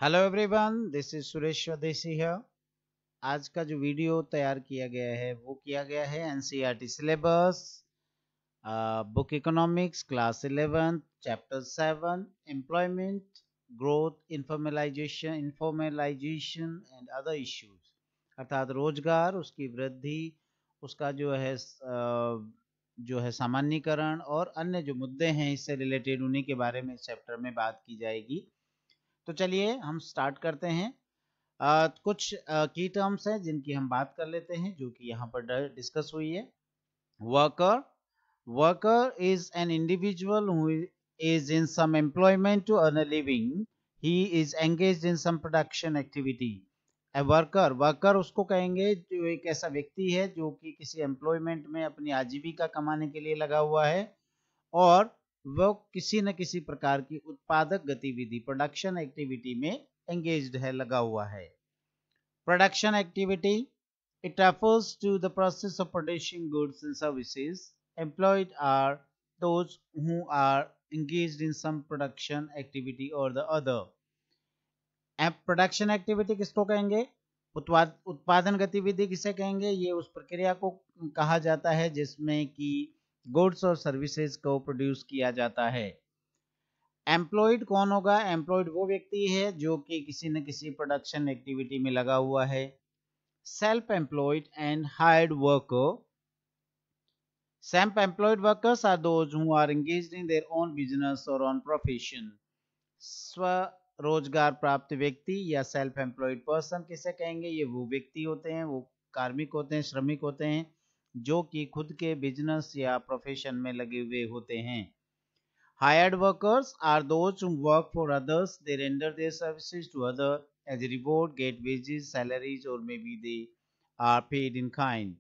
Hello everyone, this is Suresh स्वदेशी है। आज का जो वीडियो तैयार किया गया है वो किया गया है NCERT syllabus, book economics class 11 chapter 7 employment growth informalisation and other issues, अर्थात रोजगार, उसकी वृद्धि, उसका जो है सामान्यीकरण और अन्य जो मुद्दे हैं इससे रिलेटेड, उन्हीं के बारे में इस चैप्टर में बात की जाएगी। तो चलिए हम स्टार्ट करते हैं। कुछ की टर्म्स हैं जिनकी हम बात कर लेते हैं, जो कि यहाँ पर डिस्कस हुई है। Worker, worker is an individual who is in some employment to earn a living. He is engaged in some production activity. A worker उसको कहेंगे जो एक ऐसा व्यक्ति है जो कि किसी एम्प्लॉयमेंट में अपनी आजीविका कमाने के लिए लगा हुआ है और वो किसी न किसी प्रकार की उत्पादक गतिविधि, प्रोडक्शन एक्टिविटी में एंगेज्ड है, लगा हुआ है। Production activity, it refers to the process of producing goods and services. Employed are those who are engaged in some production activity or the other. Production activity किसको कहेंगे? उत्पादन गतिविधि किसे कहेंगे? ये उस प्रक्रिया को कहा जाता है जिसमें कि गुड्स और सर्विसेज को प्रोड्यूस किया जाता है। एम्प्लॉयड कौन होगा? एम्प्लॉयड वो व्यक्ति है जो कि किसी न किसी प्रोडक्शन एक्टिविटी में लगा हुआ है। Self-employed and hired worker. Self-employed workers are those who are engaged in their own business or own profession. स्वरोजगार प्राप्त व्यक्ति या सेल्फ एम्प्लॉयड पर्सन किसे कहेंगे? ये वो व्यक्ति होते हैं, वो कार्मिक होते हैं, श्रमिक होते हैं जो कि खुद के बिजनेस या प्रोफेशन में लगे हुए होते हैं। Hired workers are those who work for others. They render their services to others as a reward, get wages, salaries, or maybe they are paid in kind.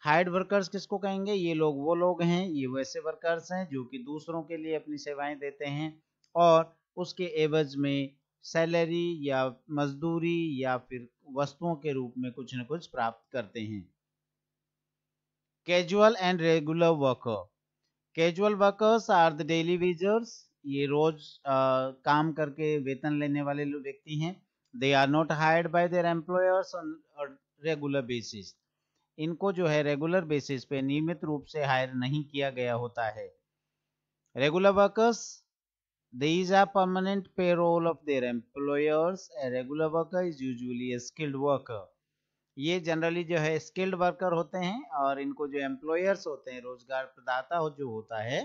Hired workers किसको कहेंगे? ये लोग वो लोग हैं, ये वैसे वर्कर्स हैं जो कि दूसरों के लिए अपनी सेवाएं देते हैं और उसके एवज में सैलरी या मजदूरी या फिर वस्तुओं के रूप में कुछ न कुछ प्राप्त करते हैं। Casual and regular worker, casual workers are the daily wagers. ये रोज काम करके वेतन लेने वाले व्यक्ति हैं। They are not hired by their employers on regular basis. इनको जो है रेगुलर बेसिस पे नियमित रूप से हायर नहीं किया गया होता है। Regular workers, these are permanent payroll of their employers. A regular worker is usually a skilled worker. ये जनरली जो है स्किल्ड वर्कर होते हैं और इनको जो एम्प्लॉयर्स होते हैं, रोजगार प्रदाता जो होता है,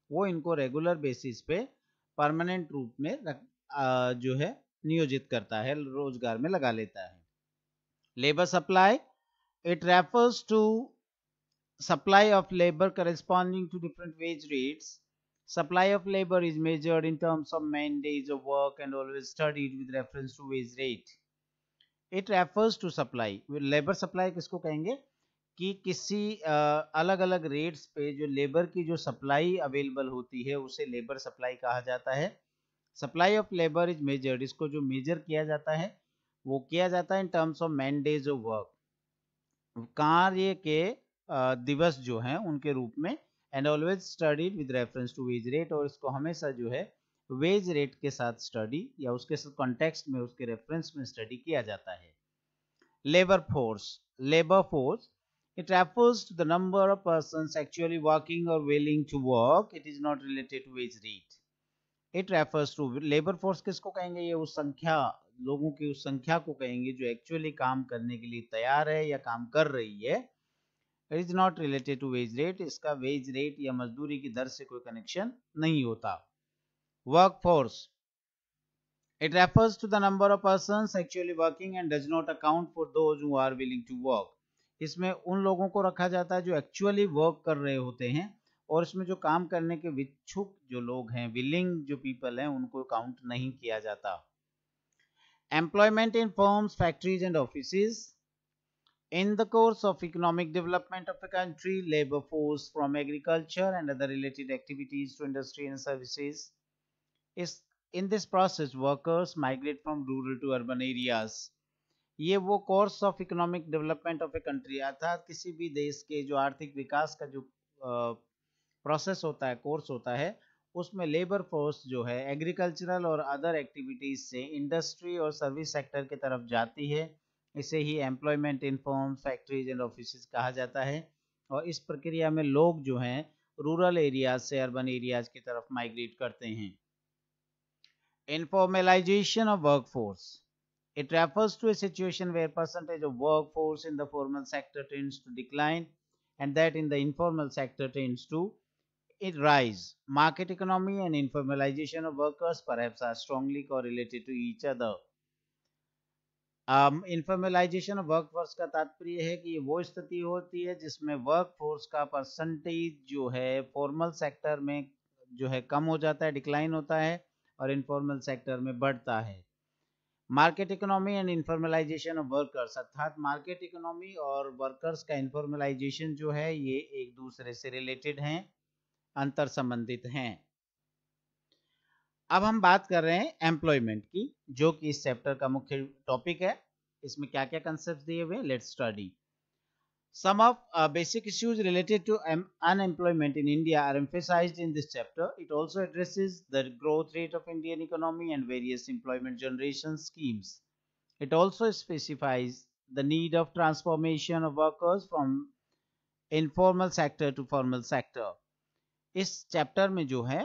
वो इनको रेगुलर बेसिस पे परमानेंट रूप में जो है नियोजित करता है, रोजगार में लगा लेता है। Labour supply, it refers to supply of labor corresponding to different wage rates. Supply of labor is measured in terms of man days of work and always studied with reference to wage rate. It refers to supply. Labour supply किसको कहेंगे? कि किसी अलग अलग rates पे जो labour की जो सप्लाई अवेलेबल होती है उसे लेबर सप्लाई कहा जाता है। Supply of labour is measured, इसको जो मेजर किया जाता है वो किया जाता है in terms of man days of work, कार्य के दिवस जो हैं उनके रूप में, and always studied with reference to wage rate, और इसको हमेशा जो है वेज रेट के साथ स्टडी या उसके साथ कॉन्टेक्स्ट में, उसके रेफरेंस में स्टडी किया जाता है। Labour force, labour force, it refers to the number of persons actually working or willing to work. It is not related to wage rate. It refers to labor force किसको कहेंगे? ये उस संख्या, लोगों की उस संख्या को कहेंगे जो एक्चुअली काम करने के लिए तैयार है या काम कर रही है। It is not related to wage rate. इसका वेज रेट या मजदूरी की दर से कोई कनेक्शन नहीं होता। Workforce, it refers to the number of persons actually working and does not account for those who are willing to work. इसमें उन लोगों को रखा जाता है जो एक्चुअली वर्क कर रहे होते हैं और इसमें जो काम करने के इच्छुक जो लोग हैं, विलिंग जो पीपल हैं, उनको काउंट नहीं किया जाता। Employment in firms, factories and offices, in the course of economic development of a country, labor force from agriculture and other related activities to industry and services is in this process workers migrate from rural to urban areas. ये वो course of economic development of a country, अर्थात किसी भी देश के जो आर्थिक विकास का जो प्रोसेस होता है, कोर्स होता है, उसमें लेबर फोर्स जो है एग्रीकल्चरल और अदर एक्टिविटीज से इंडस्ट्री और सर्विस सेक्टर की तरफ जाती है। इसे ही employment in firm, factories and offices कहा जाता है। और इस प्रक्रिया में लोग जो हैं रूरल एरियाज से अर्बन एरियाज की तरफ माइग्रेट करते हैं। Informalization of workforce. It refers to a situation where percentage of workforce in the formal sector tends to decline and that in the informal sector tends to rise. Market economy and informalization of workers perhaps are strongly correlated to each other. Informalisation of workforce का तात्पर्य है कि ये वो स्थिति होती है जिसमें वर्कफोर्स का परसेंटेज जो है फॉर्मल सेक्टर में जो है कम हो जाता है, डिक्लाइन होता है, और इनफॉर्मल सेक्टर में बढ़ता है। Market economy and informalisation of workers, अर्थात मार्केट इकोनॉमी और वर्कर्स का इन्फॉर्मलाइजेशन जो है ये एक दूसरे से रिलेटेड हैं, अंतर संबंधित हैं। अब हम बात कर रहे हैं एम्प्लॉयमेंट की, जो कि इस चैप्टर का मुख्य टॉपिक है। इसमें क्या क्या कंसेप्ट दिए हुए, let's study. Some of basic issues related to unemployment in India are emphasized in this chapter. It also addresses the growth rate of Indian economy and various employment generation schemes. It also specifies the need of transformation of workers from informal sector to formal sector. इस chapter में जो है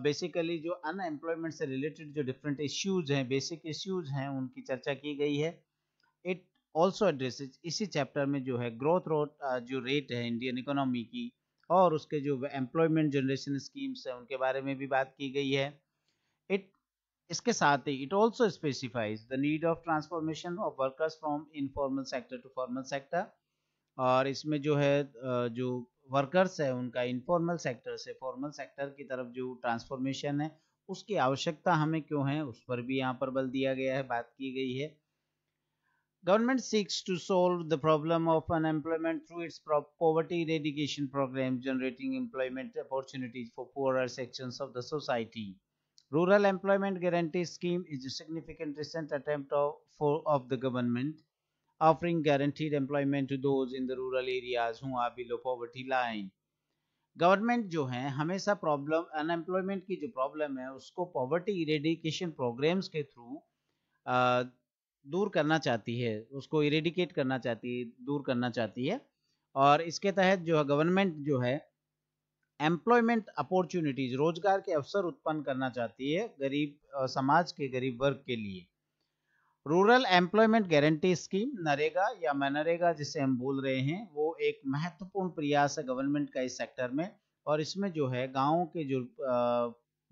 basically जो unemployment से related जो different issues हैं, basic issues हैं, उनकी चर्चा की गई है। इट ऑल्सो एड्रेसेस, इसी चैप्टर में जो है ग्रोथ जो रेट है इंडियन इकोनॉमी की और उसके जो एम्प्लॉयमेंट जनरेशन स्कीम्स है उनके बारे में भी बात की गई है। इसके साथ ही it also specifies the need of transformation of workers from informal sector to formal sector, और इसमें जो है जो वर्कर्स है उनका इनफॉर्मल सेक्टर से फॉर्मल सेक्टर की तरफ जो ट्रांसफॉर्मेशन है उसकी आवश्यकता हमें क्यों है उस पर भी यहाँ पर बल दिया गया है, बात की गई है। Government seeks to solve the problem of unemployment through its poverty eradication program, generating employment opportunities for poorer sections of the society. Rural Employment Guarantee Scheme is a significant recent attempt of the government, offering guaranteed employment to those in the rural areas who are below poverty line. Government जो है हमेशा problem unemployment की जो problem है उसको poverty eradication programmes के through दूर करना चाहती है, उसको इरेडिकेट करना चाहती है, दूर करना चाहती है। और इसके तहत जो है गवर्नमेंट जो है एम्प्लॉयमेंट अपॉर्चुनिटीज, रोजगार के अवसर उत्पन्न करना चाहती है गरीब समाज के गरीब वर्ग के लिए। Rural employment guarantee scheme, NREGA या मनरेगा जिसे हम बोल रहे हैं, वो एक महत्वपूर्ण प्रयास है गवर्नमेंट का इस सेक्टर में। और इसमें जो है गाँव के जो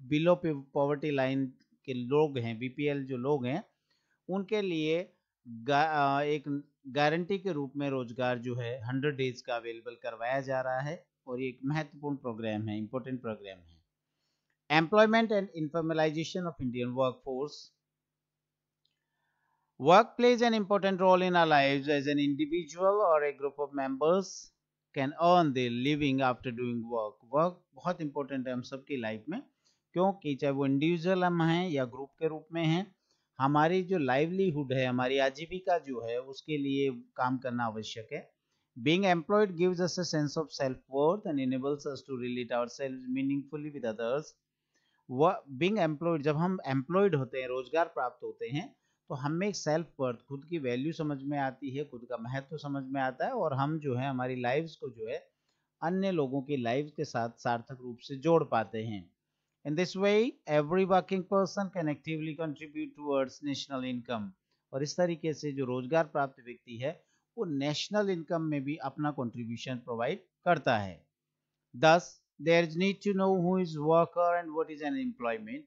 बिलो पॉवर्टी लाइन के लोग हैं, बीपीएल जो लोग हैं, उनके लिए एक गारंटी के रूप में रोजगार जो है 100 डेज का अवेलेबल करवाया जा रहा है और ये एक महत्वपूर्ण प्रोग्राम है, इंपॉर्टेंट प्रोग्राम है। Employment and informalisation of Indian workforce. Work plays an important role in our lives as an individual or a group of members can earn their living after doing work. Work बहुत important है हम सबकी life में, क्योंकि चाहे वो individual हम हैं या ग्रुप के रूप में हैं, हमारी जो लाइवलीहुड है, हमारी आजीविका जो है, उसके लिए काम करना आवश्यक है। Being employed gives us a sense of self-worth and enables us to relate ourselves meaningfully with others. Being employed, जब हम एम्प्लॉयड होते हैं, रोजगार प्राप्त होते हैं, तो हमें सेल्फ वर्थ, खुद की वैल्यू समझ में आती है, खुद का महत्व समझ में आता है, और हम जो है हमारी लाइव्स को जो है अन्य लोगों की लाइफ के साथ सार्थक रूप से जोड़ पाते हैं। In this way, every working person can actively contribute towards national income. और इस तरीके से जो रोजगार प्राप्त व्यक्ति है वो नेशनल इनकम में भी अपना कंट्रीब्यूशन प्रोवाइड करता है। Thus, there is need to know who is worker and what is an employment.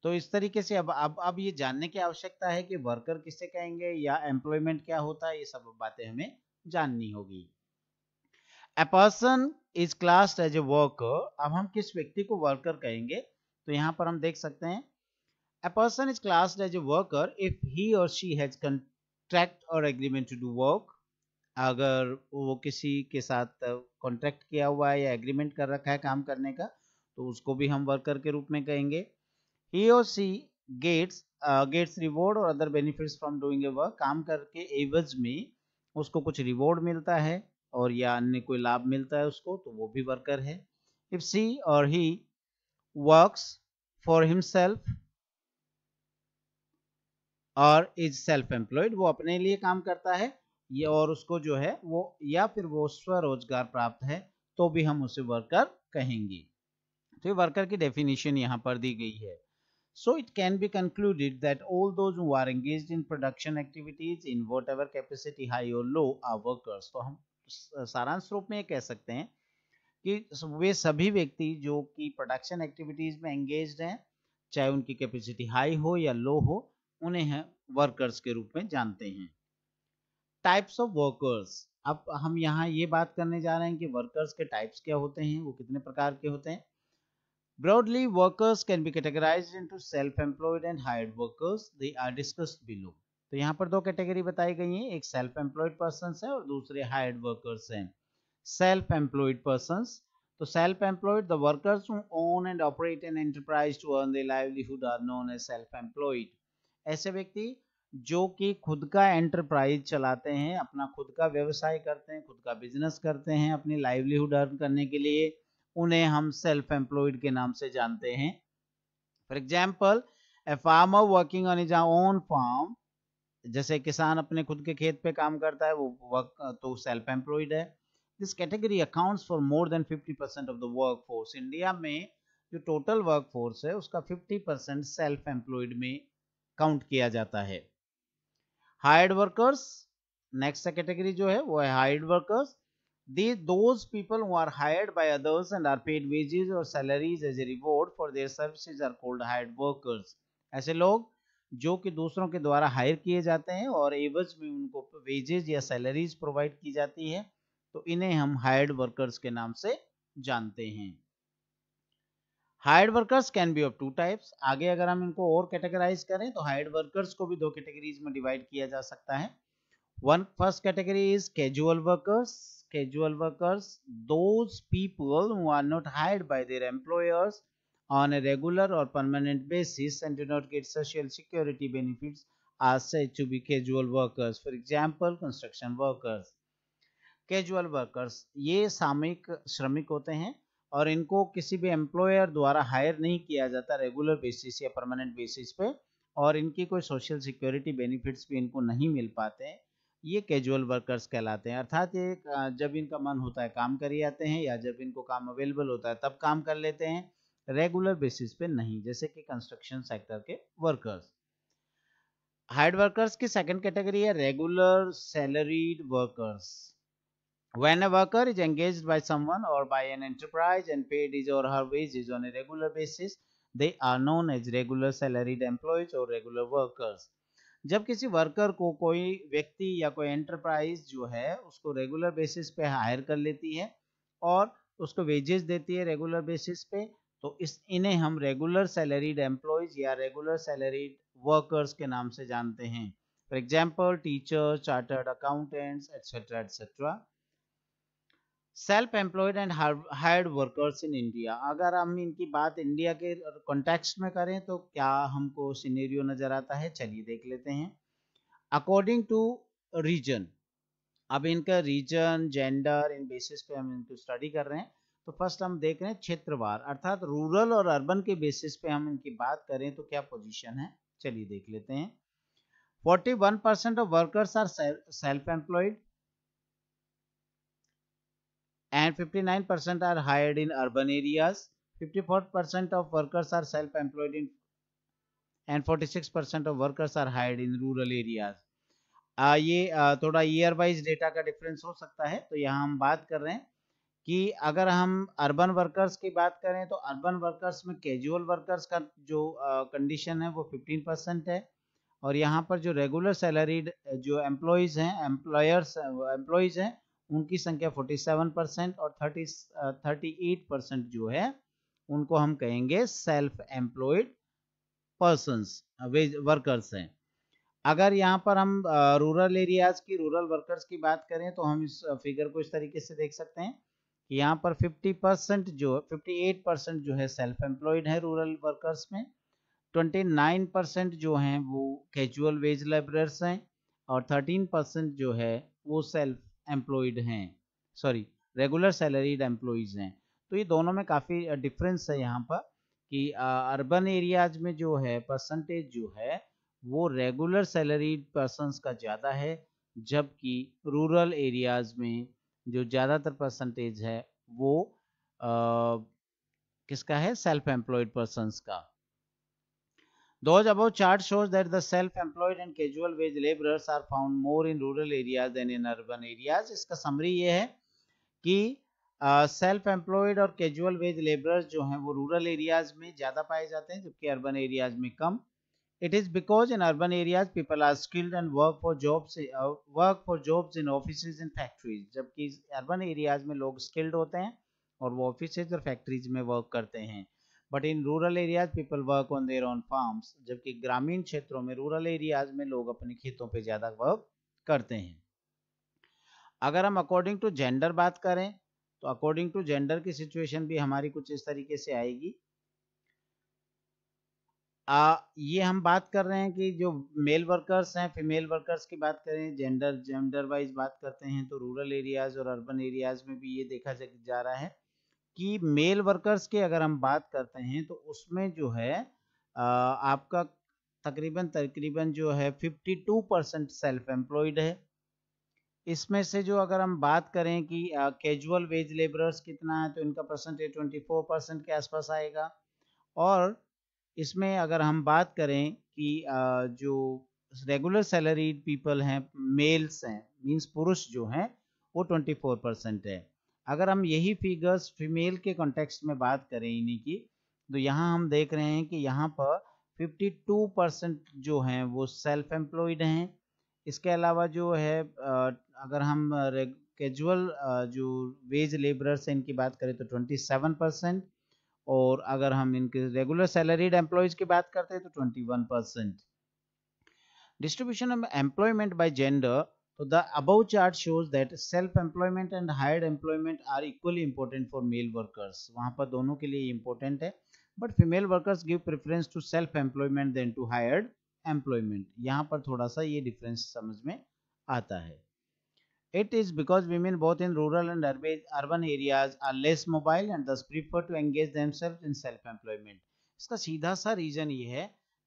तो इस तरीके से अब ये जानने की आवश्यकता है कि वर्कर किसे कहेंगे या एम्प्लॉयमेंट क्या होता है, ये सब बातें हमें जाननी होगी। A person is classed as a worker. अब हम किस व्यक्ति को वर्कर कहेंगे, तो यहाँ पर हम देख सकते हैं A person is classed as a worker if he or she has contract or agreement to do work. अगर वो किसी के साथ कॉन्ट्रैक्ट किया हुआ है या एग्रीमेंट कर रखा है काम करने का, तो उसको भी हम वर्कर के रूप में कहेंगे। He or she gets reward or other benefits from doing a work. काम करके एवज में उसको कुछ रिवॉर्ड मिलता है और या अन्य कोई लाभ मिलता है उसको, तो वो भी वर्कर है। If she or he works for himself और इज सेल्फ एम्प्लॉयड, वो अपने लिए काम करता है ये, और उसको जो है वो, या फिर वो स्वरोजगार प्राप्त है, तो भी हम उसे वर्कर कहेंगे। तो ये वर्कर की डेफिनेशन यहाँ पर दी गई है। So it can be concluded that all those who are engaged in production activities in whatever capacity high or low are workers। तो हम सारांश रूप में ये कह सकते हैं कि वे सभी व्यक्ति जो कि प्रोडक्शन एक्टिविटीज में एंगेज्ड हैं, चाहे उनकी कैपेसिटी हाई हो या लो हो, उन्हें वर्कर्स के रूप में जानते हैं। टाइप्स ऑफ वर्कर्स, अब हम यहाँ ये बात करने जा रहे हैं कि वर्कर्स के टाइप्स क्या होते हैं, वो कितने प्रकार के होते हैं। Broadly, workers can be categorized into self-employed and hired workers. They are discussed below. तो यहाँ पर दो कैटेगरी बताई गई हैं, एक सेल्फ एम्प्लॉयड पर्सन है और दूसरे हायर्ड वर्कर्स हैं। सेल्फ एम्प्लॉयड पर्सन, तो self employed the workers who own and operate an enterprise to earn their livelihood are known as self employed. ऐसे व्यक्ति जो कि खुद का एंटरप्राइज चलाते हैं, अपना खुद का व्यवसाय करते हैं, खुद का बिजनेस करते हैं अपनी लाइवलीहुड अर्न करने के लिए, उन्हें हम सेल्फ एम्प्लॉयड के नाम से जानते हैं। For example, a farmer working on his own farm, जैसे किसान अपने खुद के खेत पे काम करता है, वो वर्क तो सेल्फ एम्प्लॉयड है। This category accounts for more than 50% of the work force. India में जो टोटल वर्क फोर्स है उसका 50% सेल्फ एम्प्लॉयड में काउंट किया जाता है। हायर्ड वर्कर्स, नेक्स्ट कैटेगरी जो है वो है hired workers. Those people who are hired by others and are paid wages or salaries as a reward for their services are called hired workers। ऐसे लोग जो कि दूसरों के द्वारा हायर किए जाते हैं और एवज में उनको वेजेस या सैलरीज प्रोवाइड की जाती है, तो इन्हें हम हायर्ड वर्कर्स के नाम से जानते हैं। Hired workers can be of two types. आगे अगर हम इनको और कैटेगराइज करें तो हायर्ड वर्कर्स को भी दो कैटेगरीज में डिवाइड किया जा सकता है। First category is casual workers. Casual workers, those people who are not hired by their employers on a regular or permanent basis and do not get social security benefits are said to be casual workers. For example, construction workers. Casual workers ये सामयिक श्रमिक होते हैं और इनको किसी भी employer द्वारा हायर नहीं किया जाता रेगुलर बेसिस या परमानेंट बेसिस पे, और इनकी कोई सोशल सिक्योरिटी बेनिफिट्स भी इनको नहीं मिल पाते हैं। ये कैजुअल वर्कर्स कहलाते हैं, अर्थात ये जब इनका मन होता है काम कर आते हैं, या जब इनको काम अवेलेबल होता है तब काम कर लेते हैं, रेगुलर बेसिस पे नहीं, जैसे कि कंस्ट्रक्शन सेक्टर के वर्कर्स। हायर्ड वर्कर्स की सेकंड कैटेगरी है regular salaried workers. When a worker is engaged by someone or by an enterprise and paid his or her wages on a regular basis, they are known as regular salaried employees or regular workers। जब किसी worker को कोई व्यक्ति या कोई enterprise जो है उसको रेगुलर बेसिस पे हायर कर लेती है और उसको वेजेस देती है रेगुलर बेसिस पे, तो इन्हें हम रेगुलर सैलरीड एम्प्लॉयज या रेगुलर सैलरीड वर्कर्स के नाम से जानते हैं। For example, teacher, chartered accountants etcetera etcetera. Self employed and hired workers in India, अगर हम इनकी बात इंडिया के कॉन्टेक्स्ट में करें तो क्या हमको सिनेरियो नजर आता है, चलिए देख लेते हैं। अकॉर्डिंग टू रीजन, अब इनका रीजन जेंडर इन बेसिस पे हम इनको स्टडी कर रहे हैं, तो फर्स्ट हम देख रहे हैं क्षेत्रवार, अर्थात रूरल और अर्बन के बेसिस पे हम इनकी बात करें तो क्या पोजीशन है, चलिए देख लेते हैं। 41% of workers are self employed and 59% are hired in urban areas. 54% of workers are self-employed in and 46% of workers are hired in rural areas। ये थोड़ा ईयर वाइज डेटा का डिफरेंस हो सकता है, तो यहाँ हम बात कर रहे हैं कि अगर हम अर्बन वर्कर्स की बात करें तो अर्बन वर्कर्स में कैजुअल वर्कर्स का जो कंडीशन है वो 15% है, और यहाँ पर जो रेगुलर सैलरीड जो एम्प्लॉयज हैं, एम्प्लॉयज हैं, उनकी संख्या 47% और 38% जो है उनको हम कहेंगे सेल्फ एम्प्लॉयड पर्सन्स वर्कर्स हैं। अगर यहाँ पर हम रूरल एरियाज की रूरल वर्कर्स की बात करें तो हम इस फिगर को इस तरीके से देख सकते हैं कि यहाँ पर 58% जो है सेल्फ एम्प्लॉयड है रूरल वर्कर्स में, 29% जो हैं वो कैजुअल वेज लेबरर्स हैं, और 13% जो है वो सेल्फ एम्प्लॉयड हैं, सॉरी रेगुलर सैलरीड एम्प्लॉयज हैं। तो ये दोनों में काफ़ी डिफरेंस है यहाँ पर कि अर्बन एरियाज में जो है परसेंटेज जो है वो रेगुलर सैलरीड पर्सन्स का ज़्यादा है, जबकि रूरल एरियाज में जो ज़्यादातर परसेंटेज है वो किसका है, सेल्फ एम्प्लॉयड पर्सन्स का। Those above chart shows that the self-employed and casual wage laborers are found more in rural areas than in urban areas. इसका समरी ये है कि सेल्फ एम्प्लॉयड और कैजुअल वेज लेबरर्स जो हैं वो रूरल एरियाज में ज़्यादा पाए जाते हैं, जबकि अर्बन एरियाज में कम। It is because in urban areas people are skilled and work for jobs in offices and factories. जबकि अर्बन एरियाज में लोग स्किल्ड होते हैं और वो ऑफिसेज और फैक्ट्रीज में वर्क करते हैं। But in rural areas people work on their own farms, जबकि ग्रामीण क्षेत्रों में रूरल एरियाज में लोग अपने खेतों पे ज़्यादा वर्क करते हैं। अगर हम अकॉर्डिंग टू जेंडर बात करें तो अकॉर्डिंग टू जेंडर की सिचुएशन भी हमारी कुछ इस तरीके से आएगी। ये हम बात कर रहे हैं कि जो मेल वर्कर्स हैं, फीमेल वर्कर्स की बात करें, जेंडर वाइज बात करते हैं तो रूरल एरियाज और अर्बन एरियाज में भी ये देखा जा रहा है कि मेल वर्कर्स की अगर हम बात करते हैं तो उसमें जो है आपका तकरीबन जो है 52% सेल्फ एम्प्लॉयड है। इसमें से जो अगर हम बात करें कि कैजुअल वेज लेबरर्स कितना है तो इनका परसेंटेज 24% के आसपास आएगा। और इसमें अगर हम बात करें कि जो रेगुलर सैलरीड पीपल हैं, मेल्स हैं, मींस पुरुष जो हैं वो 24% है। अगर हम यही फिगर्स फीमेल के कॉन्टेक्स्ट में बात करें इन्हीं की, तो यहाँ हम देख रहे हैं कि यहाँ पर 52% जो हैं वो सेल्फ एम्प्लॉयड हैं। इसके अलावा जो है अगर हम कैजुअल जो वेज लेबरर्स हैं इनकी बात करें तो 27%, और अगर हम इनके रेगुलर सैलरीड एम्प्लॉयज की बात करते हैं तो 21%। Distribution of employment by gender, तो the above chart shows that self employment and hired employment are equally important for male workers. वहां पर दोनों के लिए इंपॉर्टेंट है, but female workers give preference to self employment then to hired employment. यहाँ पर थोड़ा सा ये डिफरेंस समझ में आता है। It is because women both in rural and urban areas are less mobile and thus prefer to engage themselves in self-employment. इसका सीधा सा रीजन ये है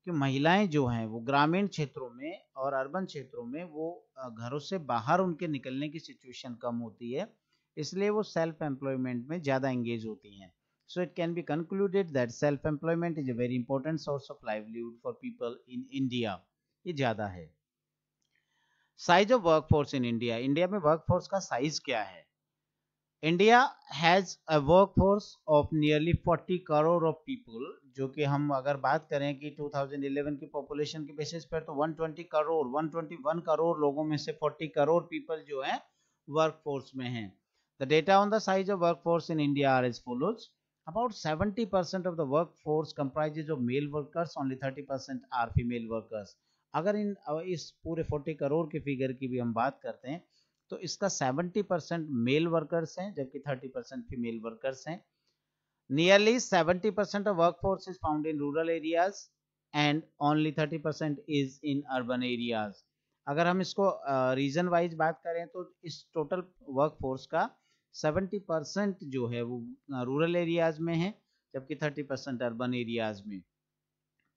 कि महिलाएं जो हैं वो ग्रामीण क्षेत्रों में और अर्बन क्षेत्रों में वो घरों से बाहर उनके निकलने की सिचुएशन कम होती है, इसलिए वो सेल्फ एम्प्लॉयमेंट में ज़्यादा एंगेज होती हैं। So it can be concluded that self-employment is a very important source of livelihood for people in India. ये ज़्यादा है। Size of workforce in India, India में वर्कफोर्स का साइज क्या है? India has a workforce of nearly 40 crore of people, जो कि हम अगर बात करें कि 2011 की पॉपुलेशन के बेसिस पर तो 121 करोड़ लोगों में से 40 करोड़ पीपल जो है वर्कफोर्स में हैं। The data on the size of workforce in India are as follows. About 70% of the workforce comprises of male workers, only 30% are female workers. अगर इस पूरे 40 करोड़ के फिगर की भी हम बात करते हैं तो इसका 70% मेल वर्कर्स हैं जबकि 30% फीमेल वर्कर्स हैं। Nearly 70% of workforce is found in rural areas and only 30% is in urban areas. अगर हम इसको रीजन वाइज बात करें तो इस टोटल वर्कफोर्स का 70% जो है वो रूरल एरियाज में है जबकि 30% अर्बन एरियाज में।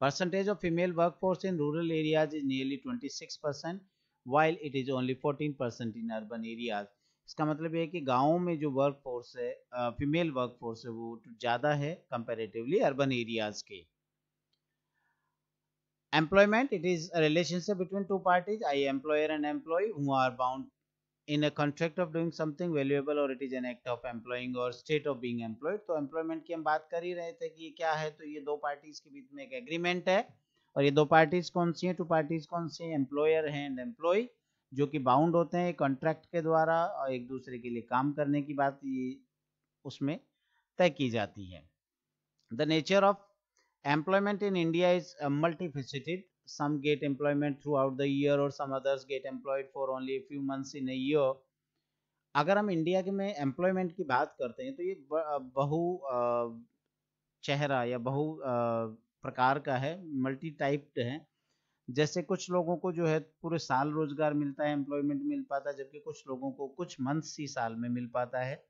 Percentage of female workforce in rural areas is nearly 26%, while it is only 14% in urban areas. इसका मतलब ये है कि गाँवों में जो वर्कफोर्स है, फीमेल वर्कफोर्स है, वो ज़्यादा है कंपैरेटिवली अर्बन एरियाज के। Employment, it is a relationship between two parties, i.e. employer and employee, who are bound in a contract of doing something valuable, or it is an act of employing or state of being employed. तो employment की हम बात कर ही रहे थे कि ये क्या है, तो ये दो पार्टीज के बीच में एक एग्रीमेंट है, और ये दो पार्टीज कौन सी हैं, टू पार्टीज कौन सी हैं, एम्प्लॉयर है एंड एम्प्लॉय, जो कि बाउंड होते हैं कॉन्ट्रैक्ट के द्वारा और एक दूसरे के लिए काम करने की बात ये उसमें तय की जाती है। The nature of employment in India is multifaceted. Some get employment throughout the year or some others get employed for only a few months in a year. अगर हम इंडिया के में एम्प्लॉयमेंट की बात करते हैं तो ये बहु चेहरा या बहु प्रकार का है, मल्टी टाइप्ड है। जैसे कुछ लोगों को जो है पूरे साल रोजगार मिलता है, एम्प्लॉयमेंट मिल पाता है, जबकि कुछ लोगों को कुछ मंथ्स ही साल में मिल पाता है।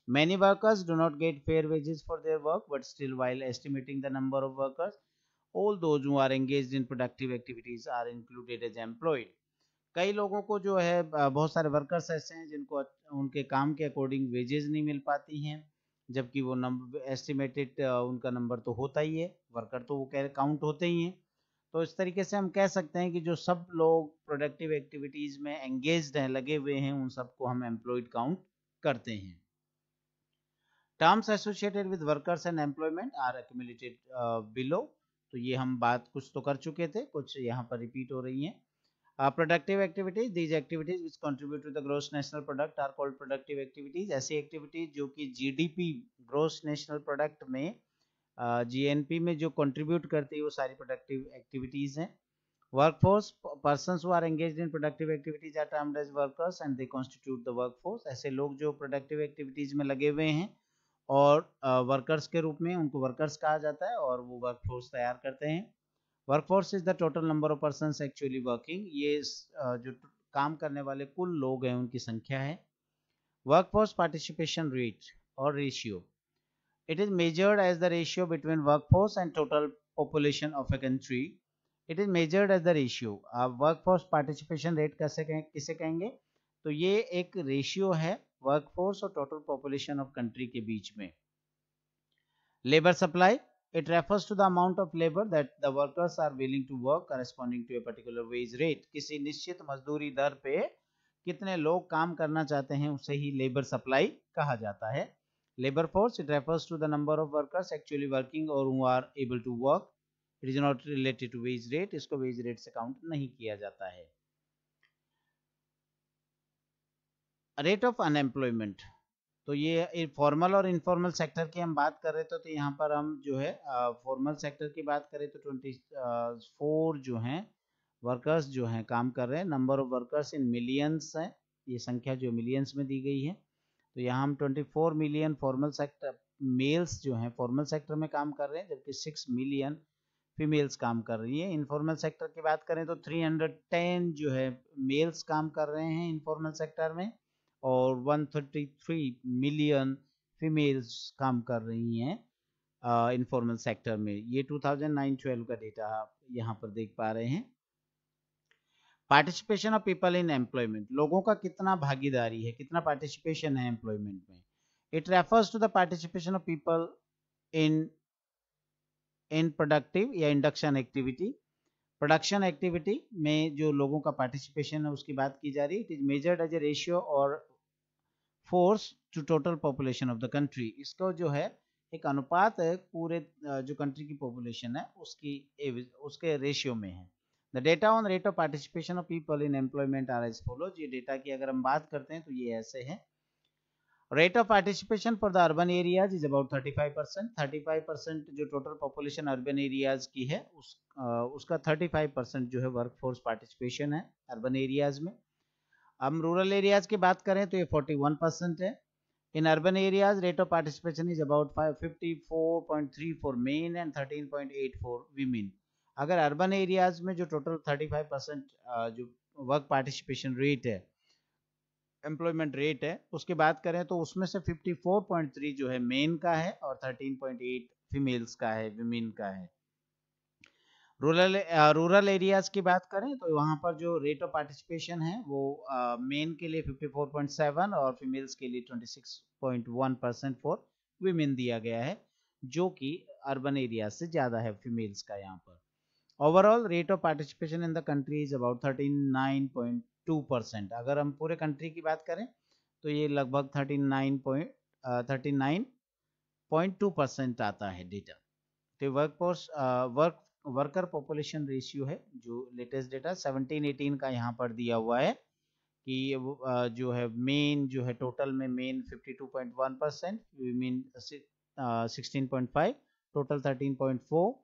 Many workers do not get fair wages for their work, but still, while estimating the number of workers, all those who are engaged in productive activities are included as employed. कई लोगों को जो है बहुत सारे वर्कर्स ऐसे हैं जिनको उनके काम के अकॉर्डिंग वेजेस नहीं मिल पाती हैं, जबकि वो नंबर एस्टिमेटेड उनका नंबर तो होता ही है, वर्कर तो वो कह काउंट होते ही हैं। तो इस तरीके से हम कह सकते हैं कि जो सब लोग प्रोडक्टिव एक्टिविटीज में एंगेज्ड हैं, लगे हुए हैं, उन सबको हम एम्प्लॉयड काउंट करते हैं। Terms associated with workers and employment are accumulated below. तो ये हम बात कुछ तो कर चुके थे, कुछ यहाँ पर रिपीट हो रही हैं। Productive activities, these activities which contribute to the gross national product are called productive activities. ऐसी एक्टिविटीज जो कि जीडीपी, ग्रॉस नेशनल प्रोडक्ट में, जीएनपी में जो कंट्रीब्यूट करती है, वो सारी प्रोडक्टिव एक्टिविटीज हैं। Workforce, persons who are engaged in productive activities are termed as workers and they constitute the workforce. ऐसे लोग जो प्रोडक्टिव एक्टिविटीज में लगे हुए हैं और वर्कर्स के रूप में, उनको वर्कर्स कहा जाता है और वो वर्कफोर्स तैयार करते हैं। Workforce is the total number of persons actually working. ये जो काम करने वाले कुल लोग हैं उनकी संख्या है। वर्कफोर्स पार्टिसिपेशन रेट और ratio, it is measured as the ratio between workforce and total population of a country. It is measured as the ratio. Workforce participation rate किसे कहेंगे? तो ये एक रेशियो है वर्कफोर्स और टोटल पॉपुलेशन ऑफ कंट्री के बीच में। Labour supply, it refers to the amount of labor that the workers are willing to work corresponding to a particular wage rate. किसी निश्चित मजदूरी दर पे कितने लोग काम करना चाहते हैं उसे ही लेबर सप्लाई कहा जाता है। Labor force, it refers to the number of workers actually working or who are able to work. It is not related to wage rate. इसको wage rate से काउंट नहीं किया जाता है। Rate of unemployment, तो ये फॉर्मल और informal sector की हम बात कर रहे थे, तो यहाँ पर हम जो है फॉर्मल सेक्टर की बात करें तो 24 जो हैं वर्कर्स जो हैं काम कर रहे हैं। Number of workers in millions है, ये संख्या जो मिलियंस में दी गई है। तो यहाँ हम 24 मिलियन फॉर्मल सेक्टर मेल्स जो हैं फॉर्मल सेक्टर में काम कर रहे हैं, जबकि 6 मिलियन फीमेल्स काम कर रही है। इनफॉर्मल सेक्टर की बात करें तो 310 जो है मेल्स काम कर रहे हैं इनफॉर्मल सेक्टर में, और 133 मिलियन फीमेल्स काम कर रही हैं इनफॉर्मल सेक्टर में। ये 2009-12 का डेटा यहाँ पर देख पा रहे हैं। Participation of people in employment, लोगों का कितना भागीदारी है, कितना पार्टिसिपेशन है एम्प्लॉयमेंट में। It refers to the participation of people in productive या इंडक्शन एक्टिविटी। प्रोडक्शन एक्टिविटी में जो लोगों का पार्टिसिपेशन है उसकी बात की जा रही है। It is measured as a ratio और force to total population of the country. इसको जो है एक अनुपात है पूरे जो कंट्री की पॉपुलेशन है उसके रेशियो में है। The data on rate of participation of people in employment are as follows. ये डेटा की अगर हम बात करते हैं तो ये ऐसे है। Rate of participation for the urban areas is about 35%. 35% जो टोटल पॉपुलेशन अर्बन एरियाज की है उसका 35% जो है वर्कफोर्स पार्टिसिपेशन है अर्बन एरियाज में। हम रूरल एरियाज की बात करें तो ये 41% है। इन urban areas rate of participation is about 54.3 for main and 13.8 for women. अगर अर्बन एरियाज में जो टोटल 35% जो वर्क पार्टिसिपेशन रेट है, एम्प्लॉयमेंट रेट है, उसकी बात करें तो उसमें से 54.3 जो है मेन का है और 13.8 फीमेल्स का है, विमेन का है। रूरल एरियाज की बात करें तो वहां पर जो रेट ऑफ पार्टिसिपेशन है वो मेन के लिए 54.7 और फीमेल्स के लिए 26.1% फॉर विमेन दिया गया है, जो कि अर्बन एरिया से ज्यादा है फीमेल्स का यहाँ पर। Overall rate of participation in the country is about 39.2%। अगर हम पूरे कंट्री की बात करें तो ये लगभग 39.2% आता है डेटा। तो वर्कर पॉपुलेशन रेशियो है जो लेटेस्ट डेटा 17-18 का यहाँ पर दिया हुआ है कि जो है मेन जो है टोटल में main 52.1%, women 16.5, total 13.4।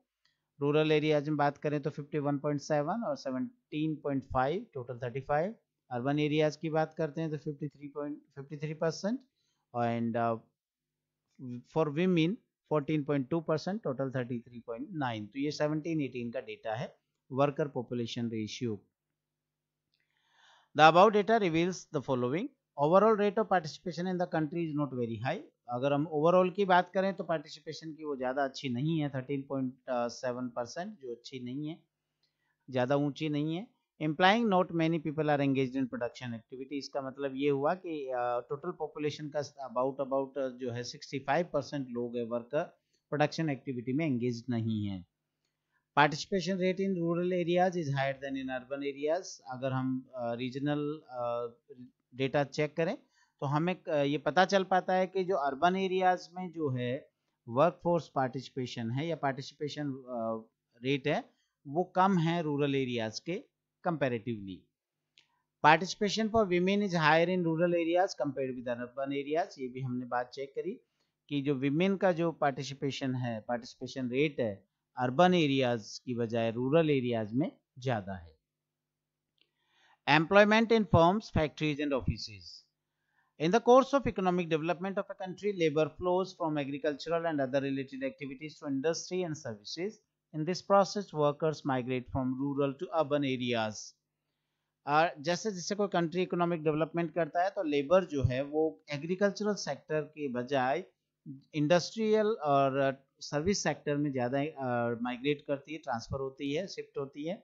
Rural areas में बात करें तो 51.7 और 17.5, टोटल 35। अर्बन एरियाज की बात करते हैं तो 53% एंड फॉर विमेन 14.2%, टोटल 33.9। तो ये 17-18 का डेटा है worker population ratio. The about data reveals the following. Overall rate of participation in the country is not very high. अगर हम ओवरऑल की बात करें तो पार्टिसिपेशन की वो ज़्यादा अच्छी नहीं है, 13.7%, जो अच्छी नहीं है, ज़्यादा ऊंची नहीं है। Implying not many people are engaged in production activity, इसका मतलब ये हुआ कि टोटल पॉपुलेशन का अबाउट जो है 65% लोग है वर्कर प्रोडक्शन एक्टिविटी में एंगेज नहीं है। Participation rate in rural areas is higher than in urban areas. अगर हम रीजनल डेटा चेक करें तो हमें ये पता चल पाता है कि जो अर्बन एरियाज में जो है वर्कफोर्स पार्टिसिपेशन है या पार्टिसिपेशन रेट है वो कम है रूरल एरियाज के comparatively. Participation for women is higher in rural areas compared with urban areas, ये भी हमने बात चेक करी कि जो विमेन का जो पार्टिसिपेशन है, पार्टिसिपेशन रेट है, अर्बन एरियाज की बजाय रूरल एरियाज में ज्यादा है। Employment in firms, factories and offices. In the course of economic development of a country, labor flows from agricultural and other related activities to industry and services. In this process, workers migrate from rural to urban areas. जैसे जैसे कोई country economic development करता है तो labour जो है वो agricultural sector के बजाय इंडस्ट्रियल और सर्विस सेक्टर में ज़्यादा माइग्रेट करती है, ट्रांसफर होती है, शिफ्ट होती है।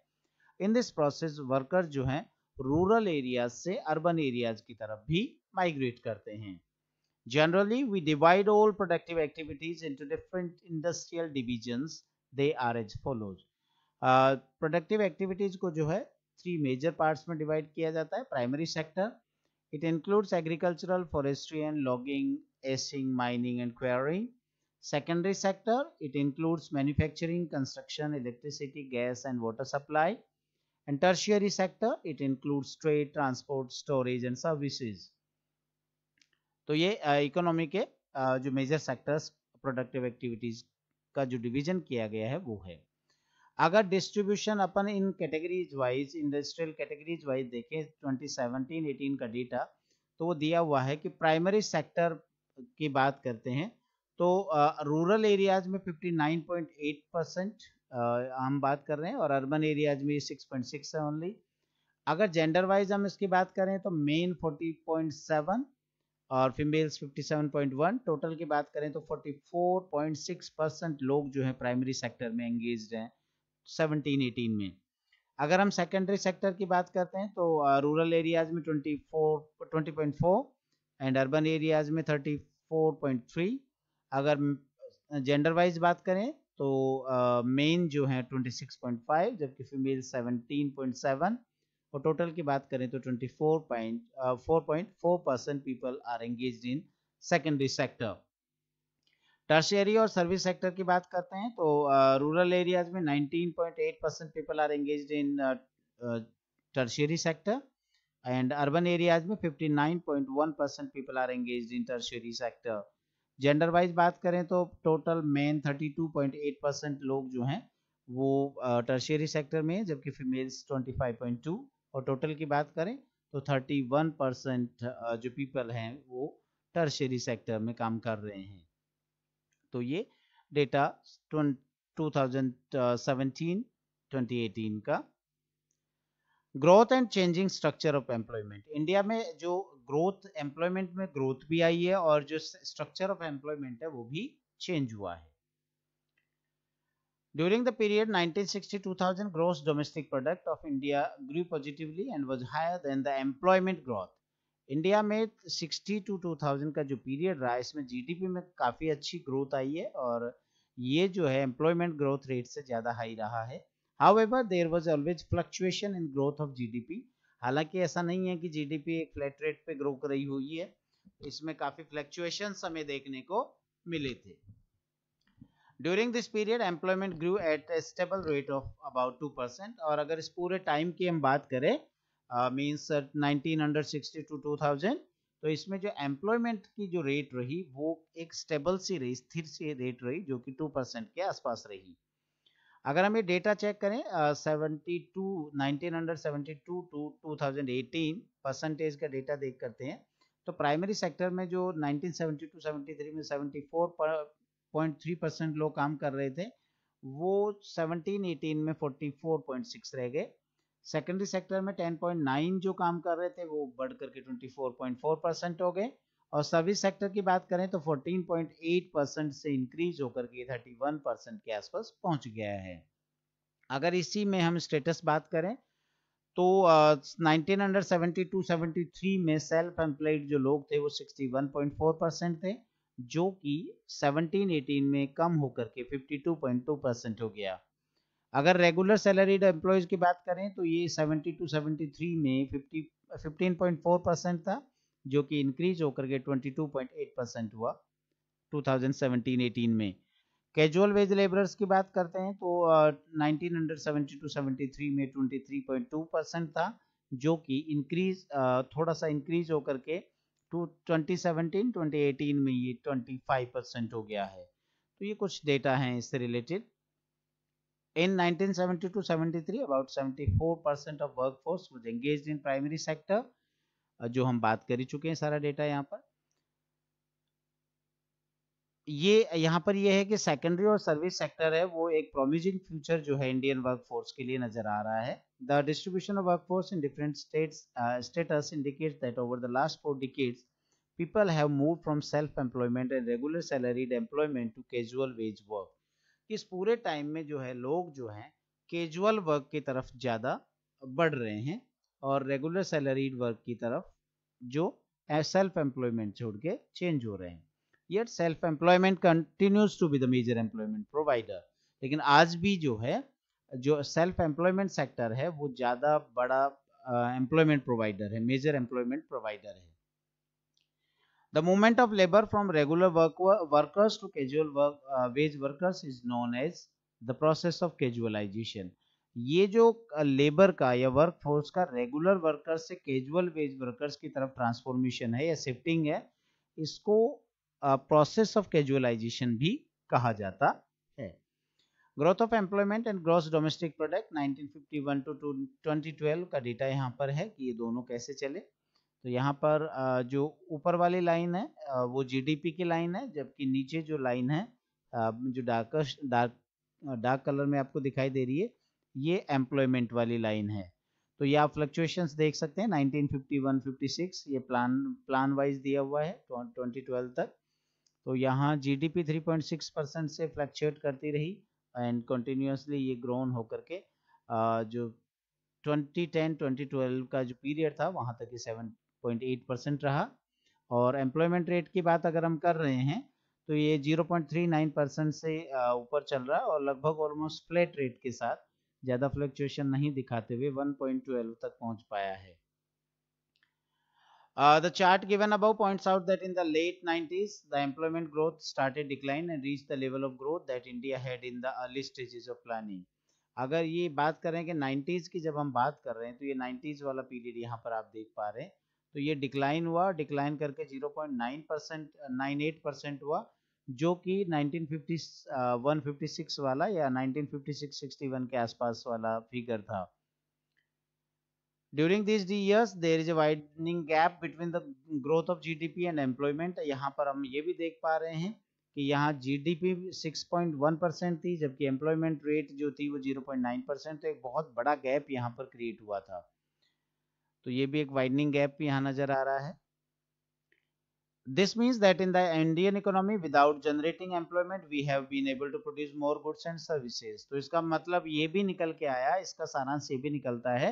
इन दिस प्रोसेस वर्कर जो हैं रूरल एरियाज से अर्बन एरियाज की तरफ भी माइग्रेट करते हैं। Generally we divide all productive activities into different industrial divisions, they are as follows. Productive activities को जो है 3 मेजर पार्ट्स में डिवाइड किया जाता है। Primary sector, it includes agricultural, forestry and logging, fishing, mining and quarrying. Secondary sector, it includes manufacturing, construction, electricity, gas and water supply. And tertiary sector, it includes trade, transport, storage and services. तो ये economy के जो major sectors productive activities का जो division किया गया है वो है। अगर distribution upon in categories wise, industrial categories wise देखें 2017-18 का डेटा, तो वो दिया हुआ है कि प्राइमरी सेक्टर की बात करते हैं तो रूरल एरियाज में 59.8% हम बात कर रहे हैं और अर्बन एरियाज में 6.6 है ओनली। अगर जेंडर वाइज हम इसकी बात करें तो मेन 40.7 और फीमेल्स 57.1। टोटल की बात करें तो 44.6% लोग जो है प्राइमरी सेक्टर में एंगेज्ड हैं 17-18 में। अगर हम सेकेंडरी सेक्टर की बात करते हैं तो रूरल एरियाज में 20.4 एंड अर्बन एरियाज में 34.3। अगर जेंडर वाइज बात करें तो मेन जो है 26.5 जबकि फीमेल 17.7 और टोटल की बात करें तो 4.4% people are engaged in secondary sector. Tertiary और सर्विस सेक्टर की बात करते हैं तो रूरल एरियाज में 19.8% people are engaged in tertiary sector and urban areas में 59.1% people are engaged in tertiary sector. Gender wise बात करें तो टोटल मेन 32.8% लोग जो हैं वो टर्शियरी सेक्टर में जबकि फीमेल्स 25.2 और टोटल की बात करें तो 31% जो पीपल हैं वो टर्शियरी सेक्टर में काम कर रहे हैं। तो ये डेटा 2017-2018 का। Growth and changing structure of employment, India में जो ग्रोथ, एम्प्लॉयमेंट में ग्रोथ भी आई है और जो स्ट्रक्चर ऑफ एम्प्लॉयमेंट है वो भी चेंज हुआ है। During the period 1960-2000, gross domestic product of India grew positively and was higher than the employment growth. India में 60 to 2000 का जो पीरियड रहा इसमें जीडीपी में काफ़ी अच्छी ग्रोथ आई है और ये जो है एम्प्लॉयमेंट ग्रोथ रेट से ज़्यादा हाई रहा है। However, there was always fluctuation in growth of GDP. हालांकि ऐसा नहीं है कि जीडीपी एक फ्लैट रेट पे ग्रो कर रही हुई है, इसमें काफ़ी फ्लक्चुएशंस हमें देखने को मिले थे। During this period, employment grew at a stable rate of about 2%. और अगर इस पूरे टाइम की हम बात करें मीन्स 1960 to 2000, तो इसमें जो एम्प्लॉयमेंट की जो रेट रही वो एक स्टेबल सी रही, स्थिर सी रेट रही जो कि 2% के आसपास रही। अगर हम ये डेटा चेक करें 1972 टू 2018 परसेंटेज का डेटा देख करते हैं तो प्राइमरी सेक्टर में जो 1972-73 में 74.3% लोग काम कर रहे थे वो 17-18 में 44.6 रह गए सेकेंडरी सेक्टर में 10.9 जो काम कर रहे थे वो बढ़ करके 24.4% हो गए, और सर्विस सेक्टर की बात करें तो 14.8% से इंक्रीज होकर के 31% के आसपास पहुंच गया है। अगर इसी में हम स्टेटस बात करें तो 1972-73 में सेल्फ एम्प्लॉयड जो लोग थे वो 61.4% थे, जो कि 17-18 में कम होकर के 52.2% हो गया। अगर रेगुलर सैलरीड एम्प्लॉयज की बात करें तो ये 72-73 में 15.4% था, जो कि इंक्रीज होकर के 22.8% हुआ 2017-18 में। कैजुअल वेज लेबरर्स की बात करते हैं तो 1972-73 में 23.2% था, जो कि इंक्रीज थोड़ा सा इंक्रीज होकर के 2017-2018 में ये 25% हो गया है। तो ये कुछ डेटा हैं इससे related. In 1972-73 about 74% of workforce was engaged in primary sector, जो हम बात कर ही चुके हैं सारा डेटा यहाँ पर। ये यहाँ पर ये है कि सेकेंडरी और सर्विस सेक्टर है वो एक प्रोमिजिंग फ्यूचर जो है इंडियन वर्कफोर्स के लिए नजर आ रहा है। The distribution of workforce in different status indicates that over the last 4 decades people have moved from self employment and regular salaried employment to casual wage work। इस पूरे टाइम में जो है लोग जो हैं कैजुअल वर्क की तरफ ज़्यादा बढ़ रहे हैं और रेगुलर सैलरीड वर्क की तरफ जो सेल्फ एम्प्लॉयमेंट छोड़ के चेंज हो रहे हैं। Yet self employment continues to be the major employment provider, लेकिन आज भी जो है जो सेल्फ एम्प्लॉयमेंट सेक्टर है वो ज़्यादा बड़ा एम्प्लॉयमेंट प्रोवाइडर है, मेजर एम्प्लॉयमेंट प्रोवाइडर है। The movement of labor from regular workers to casual wage workers is known as the process of casualization। ये जो लेबर का या वर्क फोर्स का रेगुलर वर्कर्स से कैजुअल वेज वर्कर्स की तरफ ट्रांसफॉर्मेशन है या शिफ्टिंग है, इसको प्रोसेस ऑफ कैजुअलाइजेशन भी कहा जाता है। Growth of employment and gross domestic product 1951 to 2012 का डेटा यहाँ पर है कि ये दोनों कैसे चले। तो यहाँ पर जो ऊपर वाली लाइन है वो जीडीपी की लाइन है, जबकि नीचे जो लाइन है जो डार्क कलर में आपको दिखाई दे रही है ये एम्प्लॉयमेंट वाली लाइन है। तो ये आप फ्लक्चुएशंस देख सकते हैं 1951-56 ये प्लान वाइज दिया हुआ है 2012 तक। तो यहाँ जीडीपी 3.6% से फ्लक्चुएट करती रही एंड कंटिन्यूसली ये ग्रोन होकर के जो 2010-2012 का जो पीरियड था वहाँ तक ये 7.8% रहा। और एम्प्लॉयमेंट रेट की बात अगर हम कर रहे हैं तो ये 0.39% से ऊपर चल रहा है और लगभग ऑलमोस्ट फ्लैट रेट के साथ ज़्यादा फ्लक्चुएशन नहीं दिखाते हुए 1.12 तक पहुंच पाया है। The chart given above points out that in the late 90s the employment growth started decline and reached the level of growth that India had in the early stages of planning। अगर ये बात करें कि 90s की जब हम बात कर रहे हैं तो ये 90s वाला पीरियड यहाँ पर आप देख पा रहे हैं, तो ये डिक्लाइन हुआ, डिक्लाइन करके 0.98% हुआ, जो कि 1951-56 वाला या 1956-61 के आसपास वाला फिगर था। During these years there is a widening gap between the growth of GDP and employment। यहाँ पर हम ये भी देख पा रहे हैं कि यहाँ GDP 6.1% थी, जबकि एम्प्लॉयमेंट रेट जो थी वो 0.9%, तो एक बहुत बड़ा गैप यहाँ पर क्रिएट हुआ था। तो ये भी एक वाइडनिंग गैप यहाँ नजर आ रहा है। This means that in the Indian economy without generating employment we have been able to produce more goods and services। तो इसका मतलब ये भी निकल के आया, इसका सारांश ये भी निकलता है